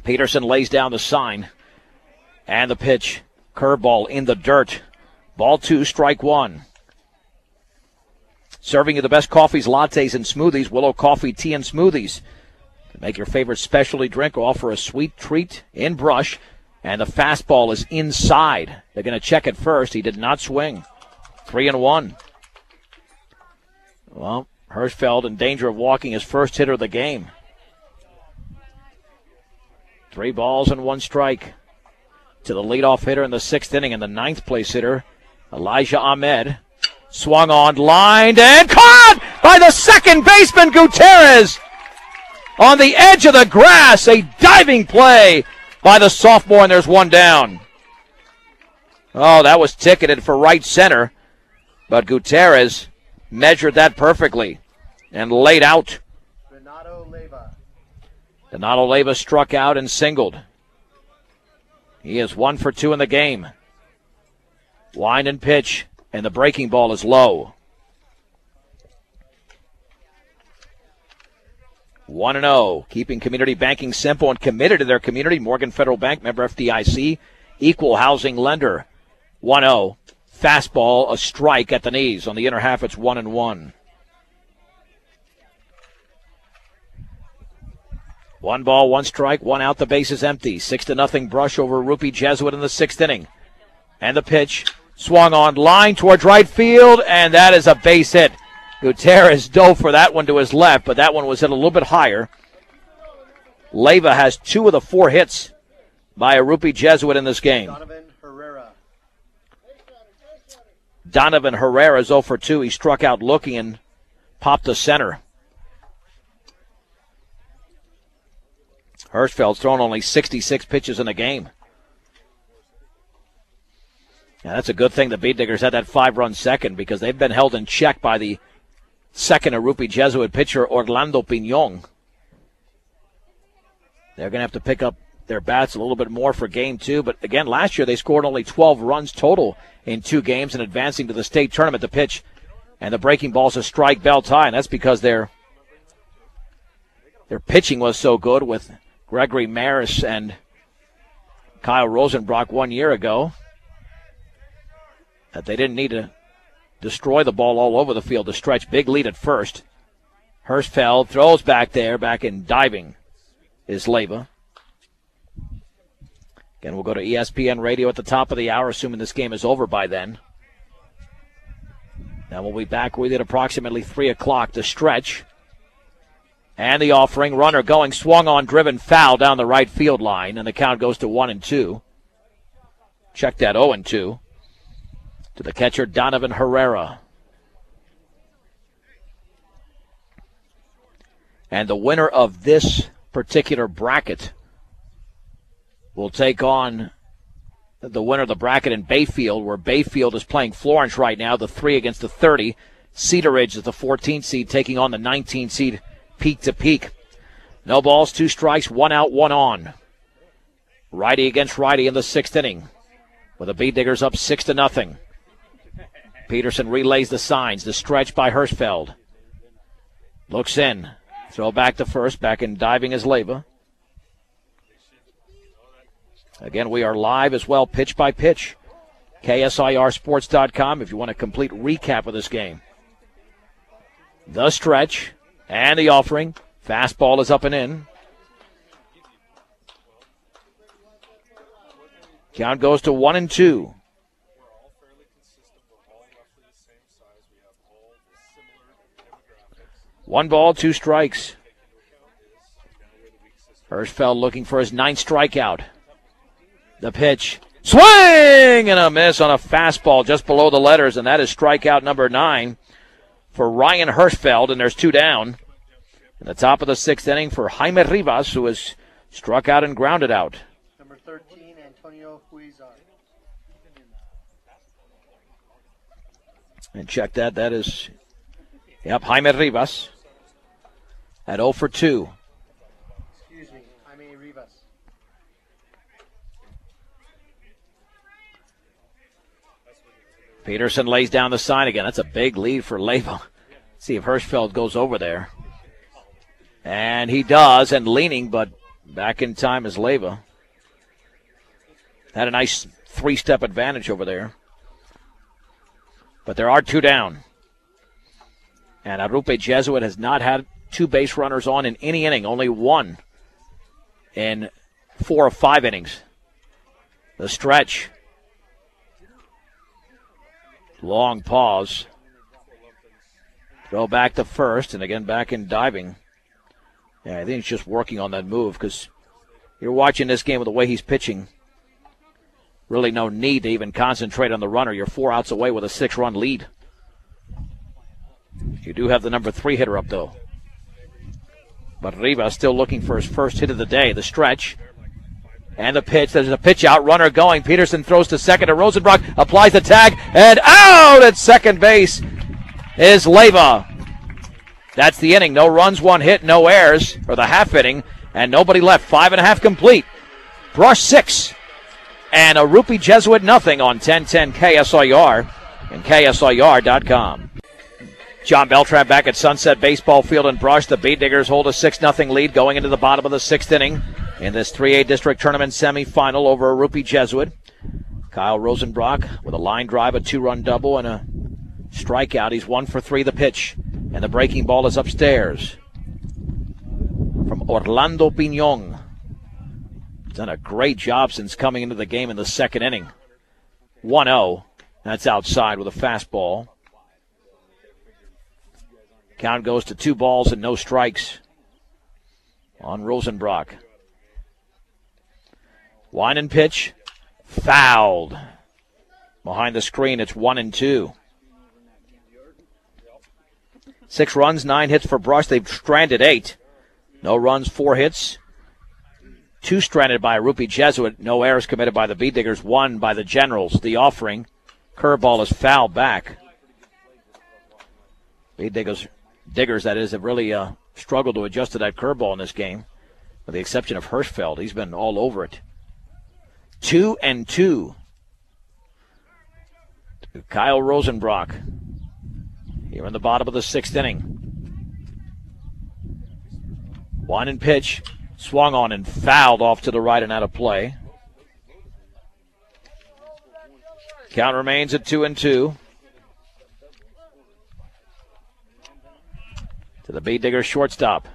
Peterson lays down the sign. And the pitch. Curveball in the dirt. Ball 2, strike 1. Serving you the best coffees, lattes, and smoothies. Willow Coffee, Tea, and Smoothies. To make your favorite specialty drink, offer a sweet treat in Brush. And the fastball is inside. They're going to check it first. He did not swing. 3-1. Well, Hirschfeld in danger of walking his first hitter of the game. 3 balls and 1 strike to the leadoff hitter in the 6th inning, and the 9th place hitter, Elijah Ahmed. Swung on, lined, and caught by the second baseman, Gutierrez. On the edge of the grass, a diving play by the sophomore, and there's 1 down. Oh, that was ticketed for right center, but Gutierrez measured that perfectly and laid out. Renato Leyva. Donato Leyva struck out and singled. He is 1 for 2 in the game. Wind and pitch, and the breaking ball is low. 1-0, keeping community banking simple and committed to their community. Morgan Federal Bank, member FDIC, equal housing lender. 1-0, fastball, a strike at the knees. On the inner half, it's 1-1. 1 ball, 1 strike, 1 out, the base is empty. 6-0 Brush over Arrupe Jesuit in the 6th inning. And the pitch, swung on, line towards right field, and that is a base hit. Gutierrez dove for that one to his left, but that one was hit a little bit higher. Leyva has 2 of the 4 hits by Arrupe Jesuit in this game. Donovan Herrera. Donovan Herrera is 0 for 2. He struck out looking and popped to center. Hirschfeld's thrown only 66 pitches in a game. Now, that's a good thing the Beat Diggers had that 5-run second, because they've been held in check by the second Arrupe Jesuit pitcher, Orlando Piñon. They're going to have to pick up their bats a little bit more for game 2. But again, last year they scored only 12 runs total in 2 games and advancing to the state tournament to pitch. And the breaking ball's a strike bell tie, and that's because their pitching was so good with Gregory Maris and Kyle Rosenbrock 1 year ago that they didn't need to destroy the ball all over the field to stretch. Big lead at first. Hirschfeld throws back there, back in diving is Leyva. Again, we'll go to ESPN Radio at the top of the hour, assuming this game is over by then. Now we'll be back with it approximately 3 o'clock to stretch. And the offering, runner going, swung on, driven foul down the right field line, and the count goes to 1-2. Check that, 0-2. To the catcher, Donovan Herrera. And the winner of this particular bracket will take on the winner of the bracket in Bayfield, where Bayfield is playing Florence right now, the 3 against the 30. Cedar Ridge is the 14 seed taking on the 19 seed Peak to Peak. No balls, 2 strikes, 1 out, 1 on. Righty against righty in the 6th inning, with the Bee Diggers up 6-0. Peterson relays the signs. The stretch by Hirschfeld. Looks in. Throw back to first. Back in diving is Leyva. Again, we are live as well, pitch by pitch. KSIRsports.com if you want a complete recap of this game. The stretch and the offering. Fastball is up and in. Count goes to 1-2. 1 ball, 2 strikes. Hirschfeld looking for his 9th strikeout. The pitch. Swing and a miss on a fastball just below the letters, and that is strikeout number 9 for Ryan Hirschfeld, and there's 2 down. In the top of the 6th inning for Jaime Rivas, who has struck out and grounded out. Number 13, Antonio Huizar. And check that. That is, Jaime Rivas at 0 for 2. Excuse me, Jaime Rivas. Peterson lays down the sign again. That's a big lead for Leyva. See if Hirschfeld goes over there. And he does, and leaning, but back in time is Leyva. Had a nice 3-step advantage over there. But there are 2 down. And Arrupe Jesuit has not had 2 base runners on in any inning, only 1 in 4 of 5 innings. The stretch. Long pause. Throw back to first, and again back in diving. Yeah, I think he's just working on that move because you're watching this game with the way he's pitching. Really no need to even concentrate on the runner. You're 4 outs away with a 6-run lead. You do have the number 3 hitter up, though. But Rivas still looking for his first hit of the day. The stretch. And the pitch. There's a pitch out. Runner going. Peterson throws to second to Rosenbrock. Applies the tag. And out at second base is Leyva. That's the inning. No runs, 1 hit, no errors. Or the half inning. And nobody left. 5.5 complete. Brush 6. And Arrupe Jesuit nothing on 1010 KSIR and KSIR.com. John Beltran back at Sunset Baseball Field in Brush. The Bee Diggers hold a 6-0 lead going into the bottom of the 6th inning in this 3A District Tournament semifinal over Arrupe Jesuit. Kyle Rosenbrock with a line drive, a 2-run double, and a strikeout. He's 1 for 3 the pitch, and the breaking ball is upstairs from Orlando Piñon. He's done a great job since coming into the game in the 2nd inning. 1-0. That's outside with a fastball. Count goes to 2 balls and no strikes on Rosenbrock. Line and pitch. Fouled. Behind the screen, it's 1-2. 6 runs, 9 hits for Brush. They've stranded 8. No runs, 4 hits. 2 stranded by Arrupe Jesuit. No errors committed by the Bee Diggers. 1 by the Generals. The offering. Curveball is fouled back. Bee Diggers Diggers, that is, have really struggled to adjust to that curveball in this game, with the exception of Hirschfeld. He's been all over it. 2-2. Kyle Rosenbrock here in the bottom of the 6th inning. 1-pitch, swung on and fouled off to the right and out of play. Count remains at 2-2. To the Bee Diggers shortstop.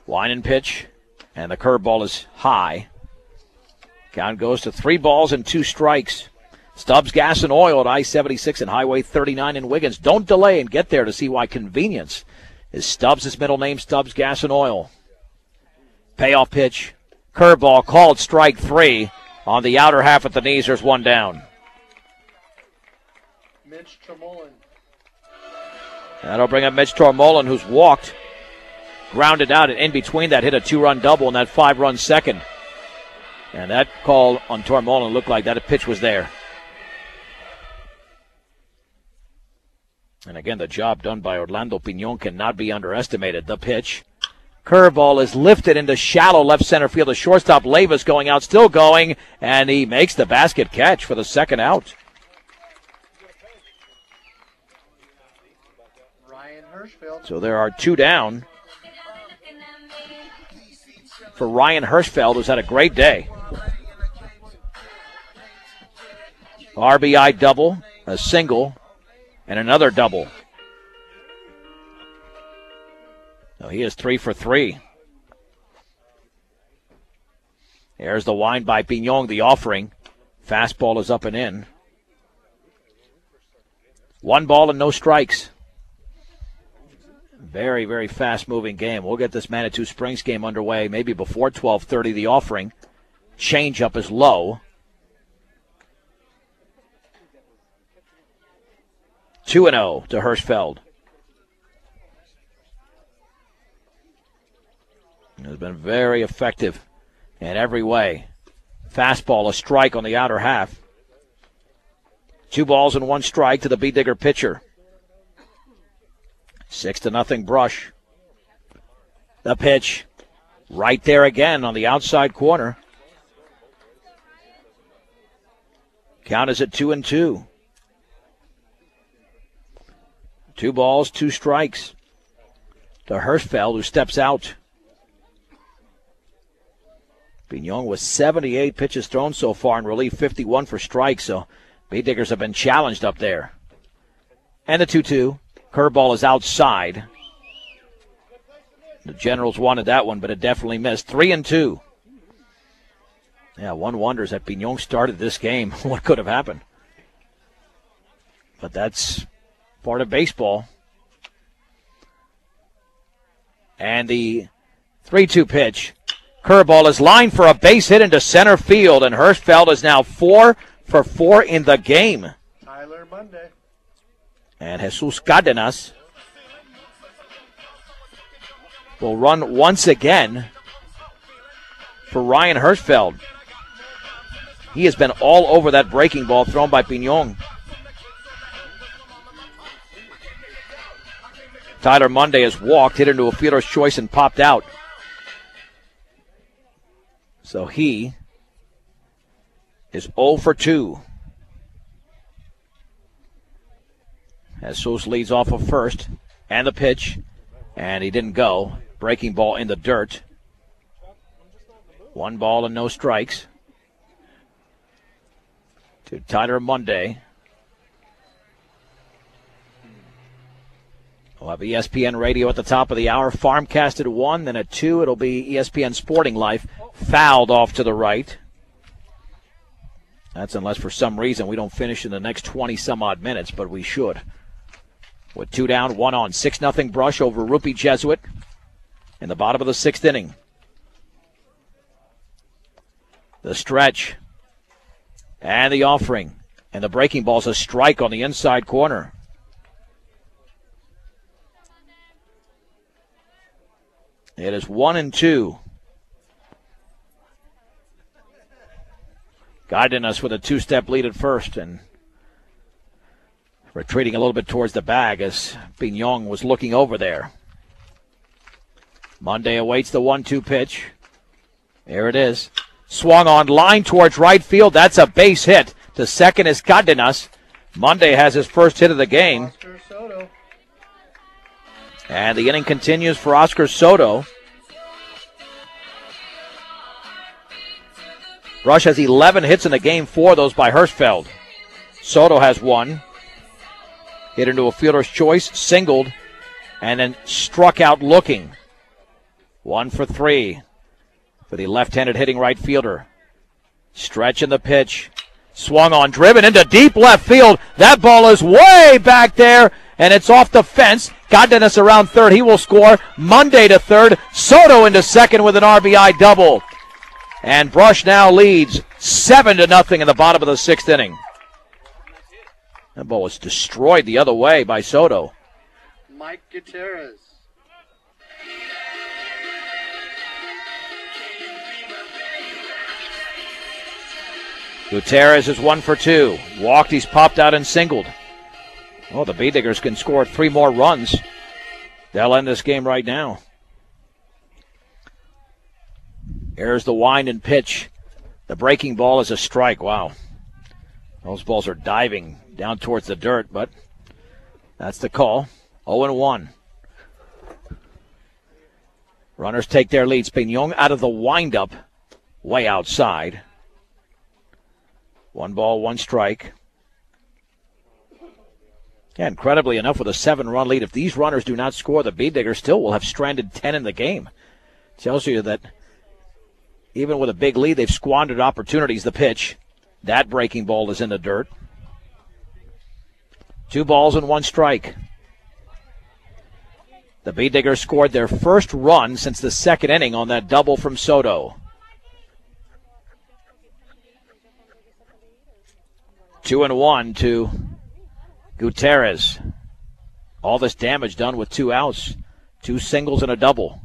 1-pitch, and the curveball is high. Count goes to 3 balls and 2 strikes. Stubbs Gas and Oil at I-76 and Highway 39 in Wiggins. Don't delay and get there to see why convenience is Stubbs' middle name, Stubbs Gas and Oil. Payoff pitch. Curveball called strike 3 on the outer half at the knees. There's 1 down. Mitch Tremolin. That'll bring up Mitch Tremolin, who's walked, grounded out, and in between that hit a 2-run double in that 5-run second. And that call on Tremolin looked like that pitch was there. And again, the job done by Orlando Piñon cannot be underestimated. The pitch. Curveball is lifted into shallow left center field. The shortstop Levis going out, still going, and he makes the basket catch for the second out. Ryan Hirschfeld. So there are 2 down for Ryan Hirschfeld, who's had a great day. RBI double, a single, and another double. So he is 3 for 3. There's the wind by Piñon, the offering. Fastball is up and in. 1 ball and no strikes. Very, very fast-moving game. We'll get this Manitou Springs game underway maybe before 12:30. The offering. Changeup is low. 2-0 to Hirschfeld. Has been very effective in every way. Fastball, a strike on the outer half. 2 balls and 1 strike to the Bee Digger pitcher. 6-0 Brush. The pitch. Right there again on the outside corner. Count is at 2-2. 2 balls, 2 strikes to Hirschfeld, who steps out. Piñon with 78 pitches thrown so far in relief, 51 for strikes, so Bee Diggers have been challenged up there. And the 2-2. Curveball is outside. The Generals wanted that one, but it definitely missed. 3-2. Yeah, one wonders that Piñon started this game. What could have happened? But that's part of baseball. And the 3-2 pitch. Curveball is lined for a base hit into center field, and Hirschfeld is now 4 for 4 in the game. Tyler Monday. And Jesus Cardenas will run once again for Ryan Hirschfeld. He has been all over that breaking ball thrown by Piñon. Tyler Monday has walked, hit into a fielder's choice, and popped out. So he is 0 for 2. Jesus leads off of first, and the pitch, and he didn't go. Breaking ball in the dirt. 1 ball and no strikes to Tyler Monday. We'll have ESPN Radio at the top of the hour. Farmcast at 1, then at 2 it'll be ESPN Sporting Life. Fouled off to the right. That's unless for some reason we don't finish in the next 20-some-odd minutes, but we should. With 2 down, 1 on. 6-0 Brush over Arrupe Jesuit in the bottom of the 6th inning. The stretch. And the offering. And the breaking ball's a strike on the inside corner. It is 1-2. Guiding us with a 2-step lead at first, and retreating a little bit towards the bag as Pignon was looking over there. Monday awaits the 1-2 pitch. There it is. Swung on line towards right field. That's a base hit. To second is Cardenas. Monday has his first hit of the game. Oscar Soto. And the inning continues for Oscar Soto. Rush has 11 hits in the game, 4 of those by Hirschfeld. Soto has 1. Hit into a fielder's choice, singled, and then struck out looking. 1 for 3 for the left-handed hitting right fielder. Stretch in the pitch. Swung on, driven into deep left field. That ball is way back there, and it's off the fence. Cardenas around third. He will score. Monday to third. Soto into second with an RBI double. And Brush now leads 7-0 in the bottom of the 6th inning. That ball was destroyed the other way by Soto. Mike Gutierrez. Gutierrez is 1 for 2. Walked, he's popped out and singled. Oh, the B-Diggers can score 3 more runs. They'll end this game right now. Here's the wind and pitch. The breaking ball is a strike. Wow. Those balls are diving down towards the dirt, but that's the call. 0-1. Runners take their leads. Pignon out of the windup, way outside. 1 ball, 1 strike. Yeah, incredibly enough, with a 7-run lead, if these runners do not score, the B-Diggers still will have stranded 10 in the game. Tells you that even with a big lead, they've squandered opportunities. The pitch. That breaking ball is in the dirt. 2 balls and 1 strike. The B-Diggers scored their first run since the 2nd inning on that double from Soto. 2-1 to Gutierrez. All this damage done with 2 outs. 2 singles and a double.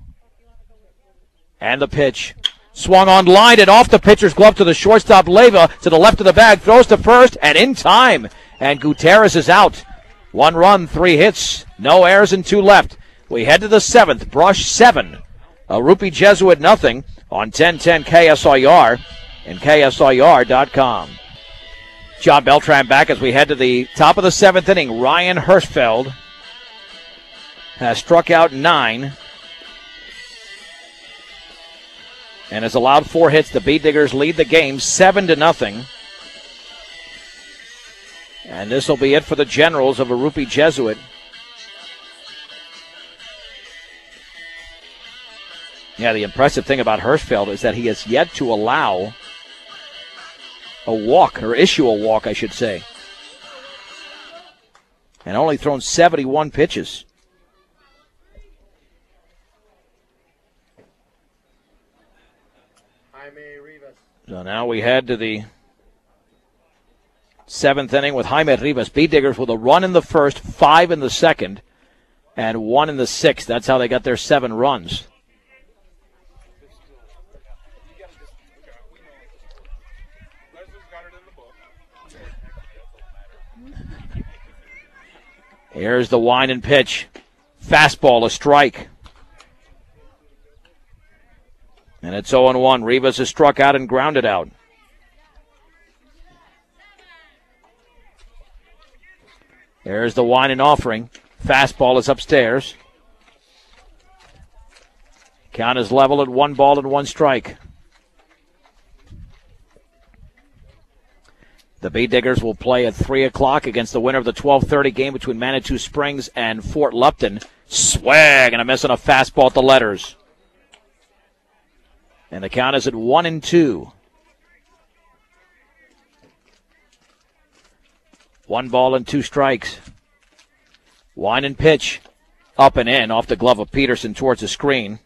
And the pitch. Swung on line and off the pitcher's glove to the shortstop. Leyva to the left of the bag. Throws to first and in time. And Gutierrez is out. 1 run, 3 hits. No errors and 2 left. We head to the 7th. Brush 7. Arrupe Jesuit nothing on 1010 KSIR and KSIR.com. John Beltran back as we head to the top of the 7th inning. Ryan Hirschfeld has struck out 9 and has allowed 4 hits. The B-Diggers lead the game 7-0. And this will be it for the Generals of Arrupe Jesuit. Yeah, the impressive thing about Hirschfeld is that he has yet to allow a walk, or issue a walk, I should say. And only thrown 71 pitches. Jaime Rivas. So now we head to the 7th inning with Jaime Rivas. B-Diggers with a run in the first, 5 in the second, and 1 in the 6th. That's how they got their 7 runs. Here's the wind and pitch. Fastball, a strike. And it's 0-1. Rivas is struck out and grounded out. There's the wind and offering. Fastball is upstairs. Count is level at 1 ball and 1 strike. The B-Diggers will play at 3 o'clock against the winner of the 12:30 game between Manitou Springs and Fort Lupton. Swag and a miss on a fastball at the letters. And the count is at 1-2. 1 ball and 2 strikes. Wind and pitch. Up and in off the glove of Peterson towards the screen.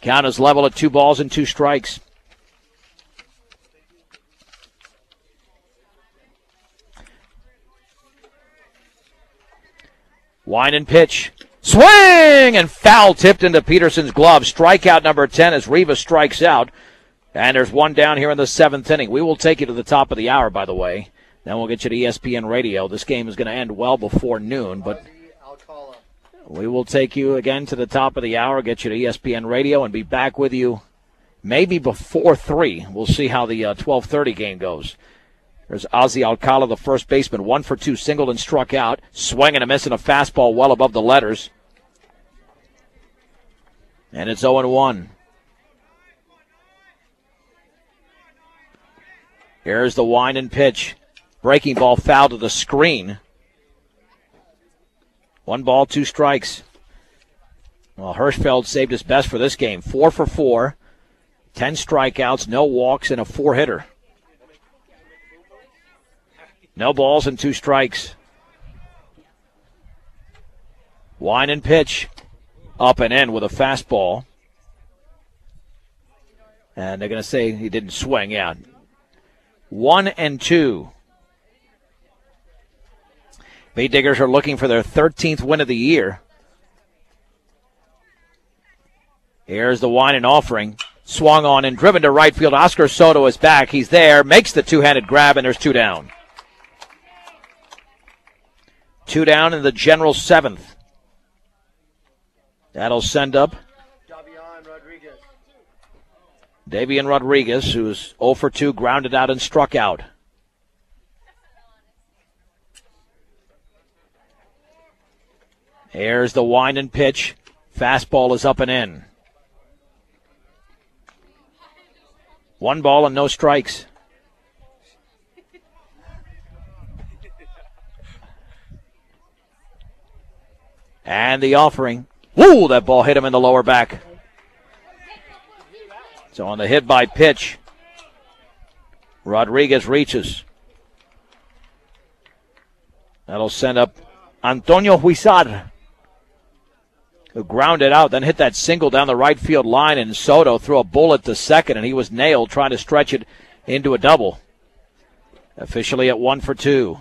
Count is level at 2 balls and 2 strikes. Wind and pitch. Swing! And foul tipped into Peterson's glove. Strikeout number 10 as Rivas strikes out. And there's 1 down here in the 7th inning. We will take you to the top of the hour, by the way. Then we'll get you to ESPN Radio. This game is going to end well before noon, but we will take you again to the top of the hour, get you to ESPN Radio, and be back with you maybe before 3. We'll see how the 12:30 game goes. There's Ozzy Alcala, the first baseman, 1 for 2, singled and struck out, swinging and missing a fastball well above the letters. And it's 0-1. Here's the wind and pitch. Breaking ball foul to the screen. 1 ball, 2 strikes. Well, Hirschfeld saved his best for this game. 4 for 4, 10 strikeouts, no walks, and a 4-hitter. No balls and 2 strikes. Wind and pitch. Up and in with a fastball. And they're going to say he didn't swing. Yeah. 1-2. Bay Diggers are looking for their 13th win of the year. Here's the wind and offering. Swung on and driven to right field. Oscar Soto is back. He's there. Makes the two-handed grab, and there's 2 down. 2 down in the general 7th. That'll send up Davian Rodriguez, who's 0 for 2, grounded out and struck out. Here's the wind and pitch. Fastball is up and in. 1 ball and no strikes. And the offering. Woo, that ball hit him in the lower back. So on the hit by pitch, Rodriguez reaches. That'll send up Antonio Huizar, who grounded out, then hit that single down the right field line, and Soto threw a bullet to second, and he was nailed trying to stretch it into a double. Officially at 1 for 2.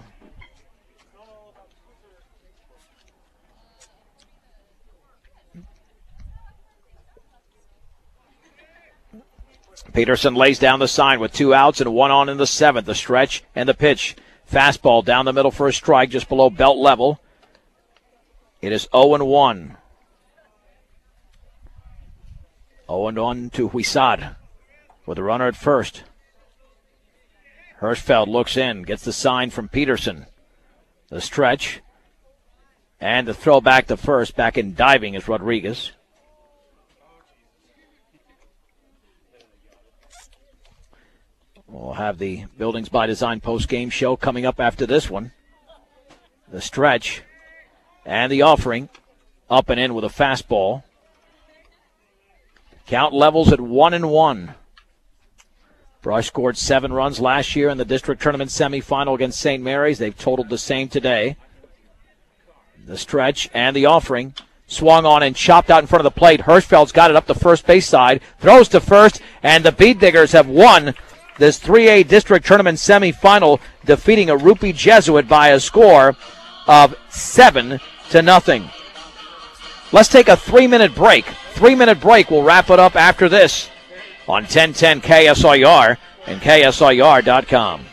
Peterson lays down the sign with 2 outs and 1 on in the 7th. The stretch and the pitch. Fastball down the middle for a strike just below belt level. It is 0-1. 0-1 to Huizar with a runner at first. Hirschfeld looks in, gets the sign from Peterson. The stretch and the throw back to first. Back in diving is Rodriguez. We'll have the Buildings by Design post-game show coming up after this one. The stretch and the offering. Up and in with a fastball. Count levels at 1-1. Brush scored 7 runs last year in the district tournament semifinal against St. Mary's. They've totaled the same today. The stretch and the offering. Swung on and chopped out in front of the plate. Hirschfeld's got it up the first base side. Throws to first, and the Bead Diggers have won this 3A district tournament semifinal, defeating Arrupe Jesuit by a score of 7-0. Let's take a 3-minute break. 3-minute break. We'll wrap it up after this on 1010 KSIR and KSIR.com.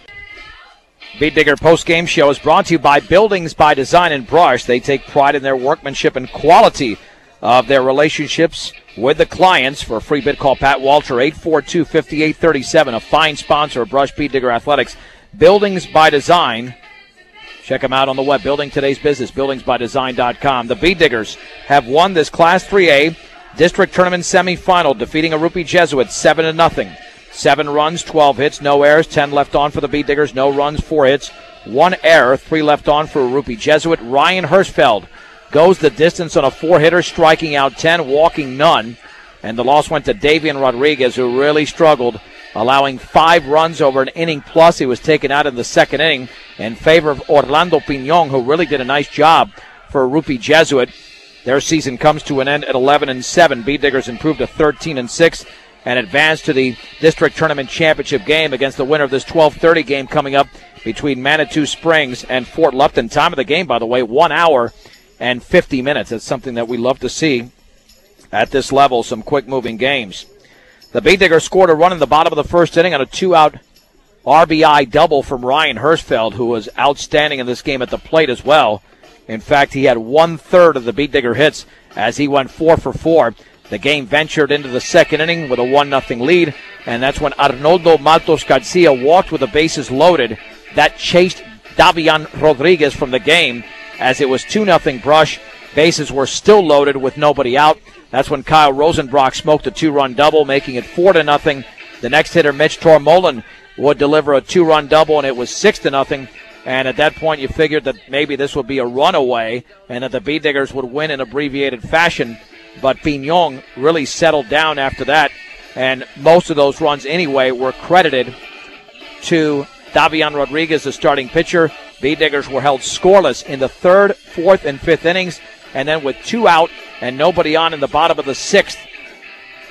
Bead Digger postgame show is brought to you by Buildings by Design and Brush. They take pride in their workmanship and quality of their relationships with the clients. For a free bid, call Pat Walter, 842-5837, a fine sponsor of Brush Bead Digger Athletics. Buildings by Design. Check them out on the web, Building Today's Business, buildingsbydesign.com. The Bead Diggers have won this Class 3A district tournament semifinal, defeating Arrupe Jesuit 7-0. 7 runs, 12 hits, no errors, 10 left on for the Bead Diggers, no runs, 4 hits, 1 error, 3 left on for Arrupe Jesuit. Ryan Hirschfeld goes the distance on a 4-hitter, striking out 10, walking none. And the loss went to Davian Rodriguez, who really struggled, allowing 5 runs over an inning plus. He was taken out in the second inning in favor of Orlando Piñon, who really did a nice job for Arrupe Jesuit. Their season comes to an end at 11-7. Bead Diggers improved to 13-6 and advanced to the district tournament championship game against the winner of this 12:30 game coming up between Manitou Springs and Fort Lupton. Time of the game, by the way, 1 hour and 50 minutes. That's something that we love to see at this level, some quick-moving games. The Bead Diggers scored a run in the bottom of the first inning on a 2-out RBI double from Ryan Hirschfeld, who was outstanding in this game at the plate as well. In fact, he had 1/3 of the Beat Digger hits as he went 4 for 4. The game ventured into the second inning with a 1-0 lead, and that's when Arnoldo Matos Garcia walked with the bases loaded. That chased Davian Rodriguez from the game as it was 2-0 Brush. Bases were still loaded with nobody out. That's when Kyle Rosenbrock smoked a 2-run double, making it 4-0. The next hitter, Mitch Tormolen, would deliver a 2-run double, and it was 6-0. And at that point, you figured that maybe this would be a runaway and that the Beat Diggers would win in abbreviated fashion. But Piñon really settled down after that, and most of those runs anyway were credited to Davian Rodriguez, the starting pitcher. Beat Diggers were held scoreless in the 3rd, 4th, and 5th innings, and then with 2 out and nobody on in the bottom of the 6th,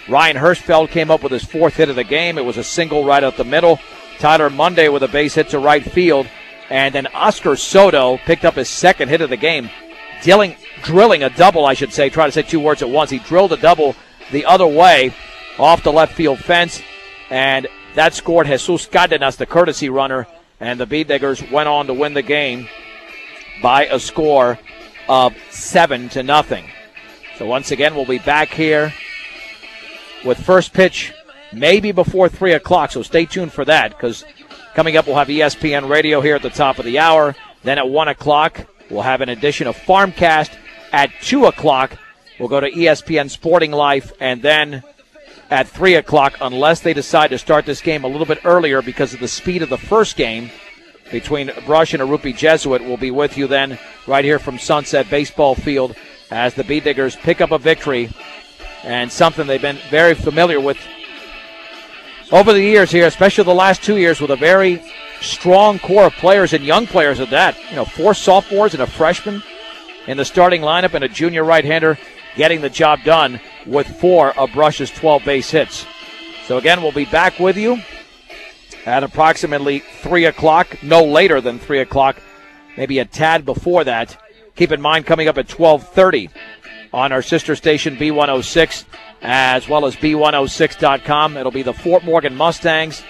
Ryan Hirschfeld came up with his 4th hit of the game. It was a single right up the middle. Tyler Monday with a base hit to right field, and then Oscar Soto picked up his 2nd hit of the game, drilling a double, I should say. Try to say 2 words at once. He drilled a double the other way off the left field fence, and that scored Jesus Cardenas, the courtesy runner, and the Beat Diggers went on to win the game by a score of 7-0. So once again, we'll be back here with first pitch maybe before 3 o'clock, so stay tuned for that, because coming up we'll have ESPN Radio here at the top of the hour. Then at 1 o'clock, we'll have an edition of Farmcast. At 2 o'clock, we'll go to ESPN Sporting Life, and then at 3 o'clock, unless they decide to start this game a little bit earlier because of the speed of the first game between Brush and Arrupe Jesuit, we'll be with you then right here from Sunset Baseball Field as the Beat Diggers pick up a victory, and something they've been very familiar with over the years here, especially the last 2 years, with a very strong core of players and young players at that. 4 sophomores and a freshman in the starting lineup and a junior right-hander getting the job done with 4 of Brush's 12 base hits. So again, we'll be back with you at approximately 3 o'clock, no later than 3 o'clock, maybe a tad before that. Keep in mind, coming up at 12:30 on our sister station B106, as well as B106.com, it'll be the Fort Morgan Mustangs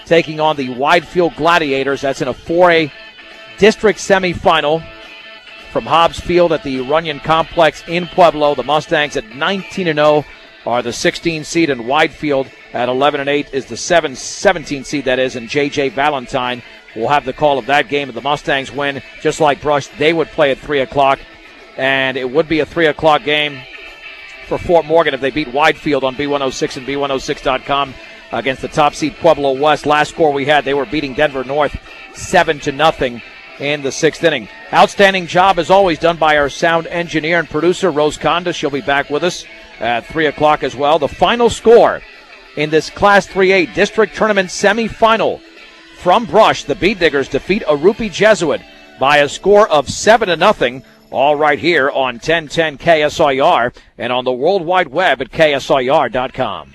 taking on the Widefield Gladiators. That's in a 4A district semifinal from Hobbs Field at the Runyon Complex in Pueblo. The Mustangs at 19-0 are the 16 seed, and Widefield at 11-8 is the 17 seed, that is, and J.J. Valentine will have the call of that game. If the Mustangs win, just like Brush, they would play at 3 o'clock, and it would be a 3 o'clock game for Fort Morgan if they beat Widefield on B106 and B106.com against the top seed Pueblo West. Last score we had, they were beating Denver North 7-0 in the 6th inning. Outstanding job, as always, done by our sound engineer and producer, Rose Conda. She'll be back with us at 3 o'clock as well. The final score in this Class 3A District Tournament semifinal from Brush, the Beat Diggers defeat Arrupe Jesuit by a score of 7-0, all right here on 1010 KSIR and on the World Wide Web at KSIR.com.